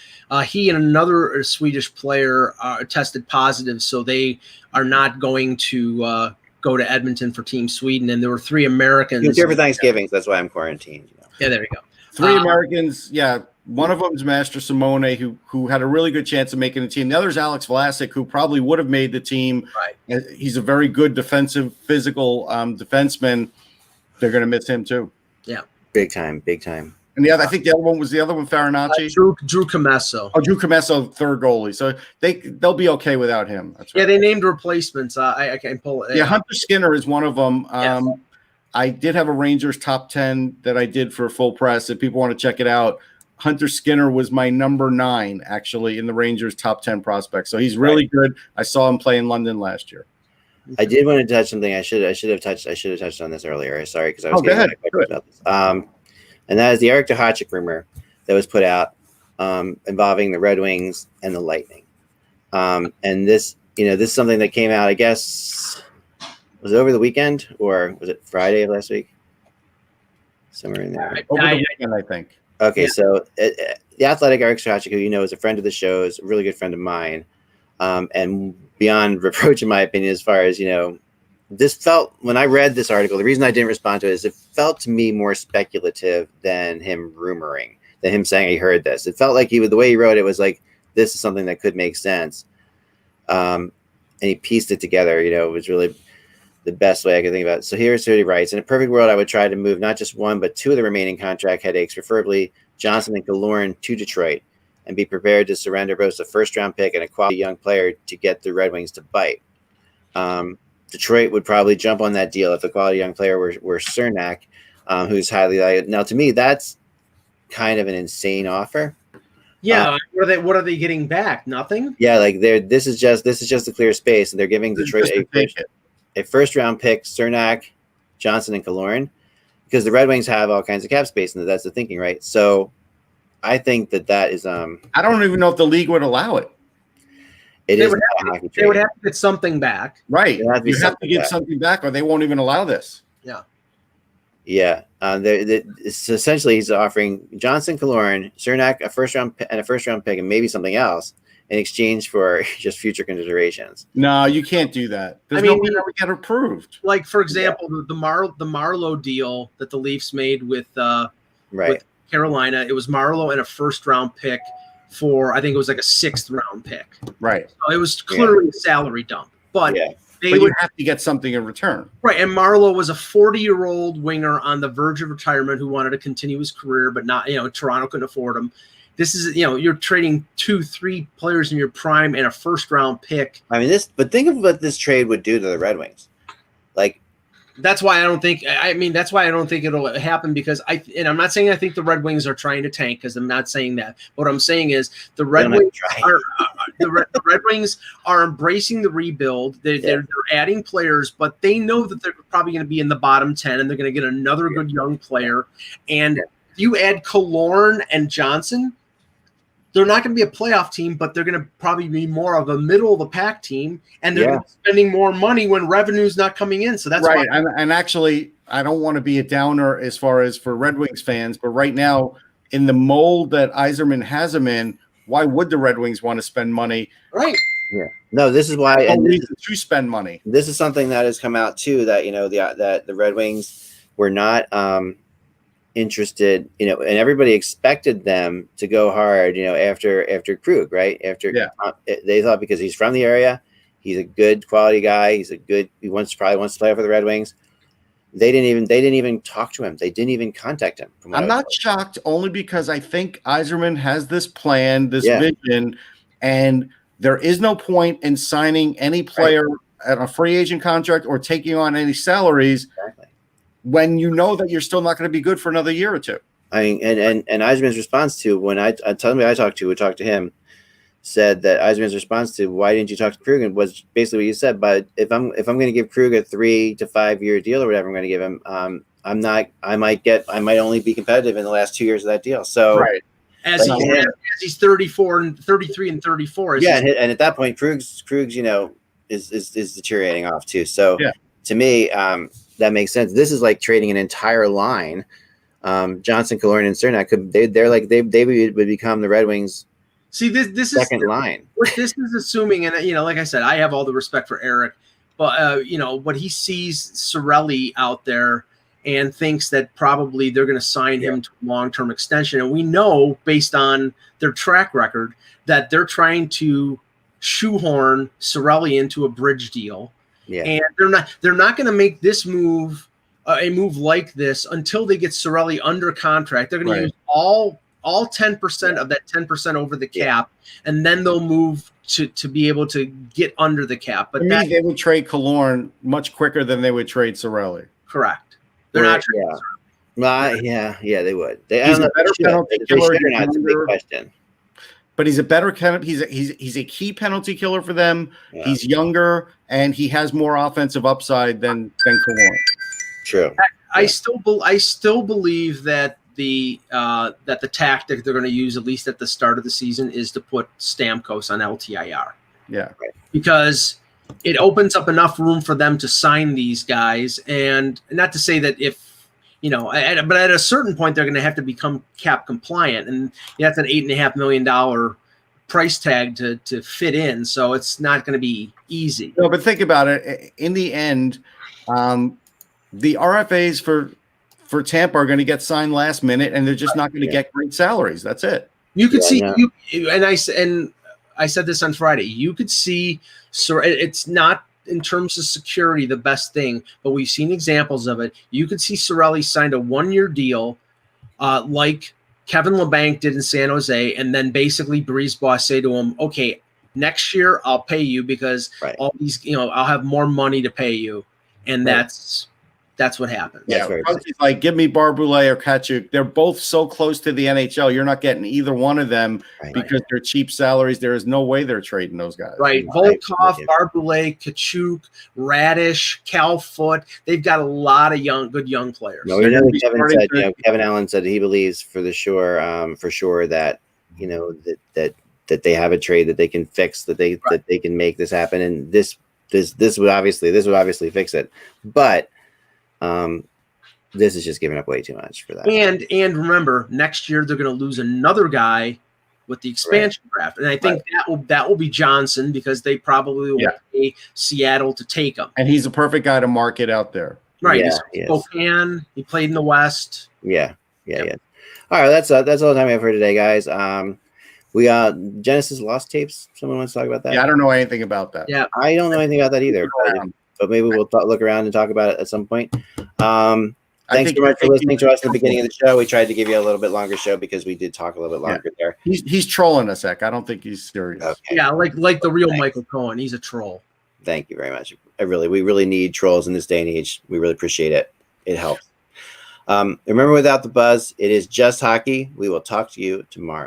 [SPEAKER 3] He and another Swedish player tested positive, so they are not going to go to Edmonton for Team Sweden. And there were 3 Americans.
[SPEAKER 1] He was here for Thanksgiving, so that's why I'm quarantined.
[SPEAKER 3] Yeah, there you go.
[SPEAKER 2] 3 Americans. Yeah, one of them is Master Simone, who had a really good chance of making the team. The other is Alex Vlasic, who probably would have made the team.
[SPEAKER 3] Right.
[SPEAKER 2] He's a very good defensive, physical defenseman. They're going to miss him too.
[SPEAKER 3] Yeah,
[SPEAKER 1] big time.
[SPEAKER 2] And I think the other one was Farinacci.
[SPEAKER 3] Drew Comesso.
[SPEAKER 2] Oh, Drew Comesso, third goalie. So they'll be okay without him. That's right.
[SPEAKER 3] Yeah, they named replacements. I can't pull it.
[SPEAKER 2] Yeah, Hunter Skinner is one of them. Yes. I did have a Rangers top 10 that I did for Full Press. If people want to check it out, Hunter Skinner was my number 9 actually in the Rangers top 10 prospects. So he's really good. I saw him play in London last year.
[SPEAKER 1] I did want to touch something. I should have touched on this earlier. Sorry, because I was getting about this. And that is the Eric Duhatschek rumor that was put out involving the Red Wings and the Lightning. And this is something that came out, I guess, was it over the weekend or was it Friday of last week? Somewhere in there.
[SPEAKER 2] Over the weekend, I think.
[SPEAKER 1] Okay, yeah. So the Athletic Eric Duhatschek, who is a friend of the show, is a really good friend of mine. And beyond reproach, in my opinion, as far as, this felt, when I read this article, the reason I didn't respond to it is it felt to me more speculative than him rumoring, than him saying he heard this. It felt like the way he wrote it was like, this is something that could make sense. And he pieced it together, it was really the best way I could think about it. So here's what he writes. In a perfect world, I would try to move not just 1, but 2 of the remaining contract headaches, preferably Johnson and Killorn, to Detroit, and be prepared to surrender both a first-round pick and a quality young player to get the Red Wings to bite. Detroit would probably jump on that deal if the quality young player were Cernak, who's highly valued. Now, to me, that's kind of an insane offer.
[SPEAKER 3] Yeah, what are they getting back? Nothing.
[SPEAKER 1] Yeah, like this is just a clear space, and they're giving Detroit a first-round pick, Cernak, Johnson, and Killorn, because the Red Wings have all kinds of cap space, and that's the thinking, right? So, I think that is. I
[SPEAKER 2] don't even know if the league would allow it.
[SPEAKER 1] They would
[SPEAKER 3] have to get something back.
[SPEAKER 2] Right. You have to get something back or they won't even allow this.
[SPEAKER 3] Yeah.
[SPEAKER 1] Yeah. Essentially, he's offering Johnson, Killorn, Cernak, a first-round pick, and maybe something else in exchange for just future considerations.
[SPEAKER 2] No, you can't do that. There's no way that we get approved.
[SPEAKER 3] Like, for example, the Marlowe deal that the Leafs made with Carolina, it was Marlowe and a first-round pick for, I think it was like a 6th-round pick.
[SPEAKER 2] Right.
[SPEAKER 3] So it was clearly a salary dump. But
[SPEAKER 2] they would have to get something in return.
[SPEAKER 3] Right. And Marlowe was a 40-year-old winger on the verge of retirement who wanted to continue his career, but not, Toronto couldn't afford him. This is, you're trading 2-3 players in your prime and a first-round pick.
[SPEAKER 1] I mean, but think of what this trade would do to the Red Wings. Like,
[SPEAKER 3] That's why I don't think. I mean, that's why I don't think it'll happen because and I'm not saying I think the Red Wings are trying to tank because I'm not saying that. What I'm saying is the Red Wings are the Red Wings are embracing the rebuild. They're adding players, but they know that they're probably going to be in the bottom 10, and they're going to get another good young player. And if you add Killorn and Johnson, they're not going to be a playoff team, but they're going to probably be more of a middle of the pack team, and they're going to be spending more money when revenue's not coming in. So that's
[SPEAKER 2] right.
[SPEAKER 3] why.
[SPEAKER 2] And actually, I don't want to be a downer as far as for Red Wings fans, but right now, in the mold that Yzerman has them in, why would the Red Wings want to spend money?
[SPEAKER 3] Right.
[SPEAKER 1] Yeah. No, this is why.
[SPEAKER 2] And reason to spend money.
[SPEAKER 1] This is something that has come out too. That that the Red Wings were not interested, and everybody expected them to go hard, after Krug, right? They thought because he's from the area, he's a good quality guy. He probably wants to play for the Red Wings. They didn't even talk to him. They didn't even contact him.
[SPEAKER 2] I'm not shocked only because I think Yzerman has this plan, this vision, and there is no point in signing any player at a free agent contract or taking on any salaries. Exactly. When you know that you're still not going to be good for another year or two.
[SPEAKER 1] I mean, and Yzerman's response to when I talked to him, said that Yzerman's response to why didn't you talk to Krug was basically what you said. But if I'm going to give Krug a 3 to 5 year deal or whatever I'm going to give him, I might only be competitive in the last 2 years of that deal. So
[SPEAKER 3] as he's 34 and 33 and 34.
[SPEAKER 1] And at that point, Krug's is deteriorating off too. So to me, that makes sense. This is like trading an entire line. Johnson, Killorn, and Cernak they would become the Red Wings.
[SPEAKER 3] See, this
[SPEAKER 1] second
[SPEAKER 3] is
[SPEAKER 1] line.
[SPEAKER 3] What this is assuming, and like I said, I have all the respect for Eric, but what he sees Cirelli out there and thinks that probably they're going to sign him to a long-term extension, and we know based on their track record that they're trying to shoehorn Cirelli into a bridge deal. Yeah. And they're not going to make this move, a move like this, until they get Cirelli under contract. They're going to use all 10% of that 10% over the cap, and then they'll move to be able to get under the cap. But
[SPEAKER 2] they would trade Killorn much quicker than they would trade Cirelli.
[SPEAKER 3] Correct. They're not trading
[SPEAKER 1] Cirelli. They would.
[SPEAKER 2] He's a better penalty killer.
[SPEAKER 1] That's a big question.
[SPEAKER 2] But he's a better he's a key penalty killer for them. Yeah. He's younger and he has more offensive upside than Killorn.
[SPEAKER 1] True.
[SPEAKER 3] I still believe that the tactic they're going to use, at least at the start of the season, is to put Stamkos on LTIR.
[SPEAKER 2] Yeah.
[SPEAKER 3] Because it opens up enough room for them to sign these guys, and not to say that if but at a certain point they're going to have to become cap compliant, and that's an $8.5 million price tag to fit in. So it's not going to be easy.
[SPEAKER 2] No, but think about it. In the end, the RFAs for Tampa are going to get signed last minute, and they're just not going to get great salaries. That's it.
[SPEAKER 3] You could see I said this on Friday. You could see, so it's not in terms of security the best thing, but we've seen examples of it. You could see Cirelli signed a 1-year deal, like Kevin LeBanc did in San Jose, and then basically Brisebois say to him, "Okay, next year I'll pay you because all these, I'll have more money to pay you," and that's what happens.
[SPEAKER 2] Yeah, like give me Barboulay or Kachuk. They're both so close to the NHL. You're not getting either one of them because they're cheap salaries. There is no way they're trading those guys.
[SPEAKER 3] Right. Volkov, Barboulay, Kachuk, Radish, Cal Foote. They've got a lot of good young players.
[SPEAKER 1] No, Kevin Allen said he believes for sure that that they have a trade that they can fix, that they can make this happen, and this would obviously fix it, but. This is just giving up way too much for that.
[SPEAKER 3] And remember, next year they're going to lose another guy with the expansion draft, and I think that will be Johnson, because they probably will pay Seattle to take him.
[SPEAKER 2] And he's a perfect guy to market out there.
[SPEAKER 3] Right? He's Spokane. He played in the West.
[SPEAKER 1] Yeah. All right, that's all the time we have for today, guys. We Genesis lost tapes. Someone wants to talk about that?
[SPEAKER 2] Yeah, I don't know anything about that.
[SPEAKER 3] Yeah,
[SPEAKER 1] I don't know anything about that either. But maybe we'll look around and talk about it at some point. Thanks so much for listening to us at the beginning of the show. We tried to give you a little bit longer show because we did talk a little bit longer there.
[SPEAKER 2] He's trolling us, Ek. I don't think he's serious.
[SPEAKER 3] Okay. Yeah, like the real Michael Cohen. He's a troll.
[SPEAKER 1] Thank you very much. We really need trolls in this day and age. We really appreciate it. It helps. Remember, without the buzz, it is just hockey. We will talk to you tomorrow.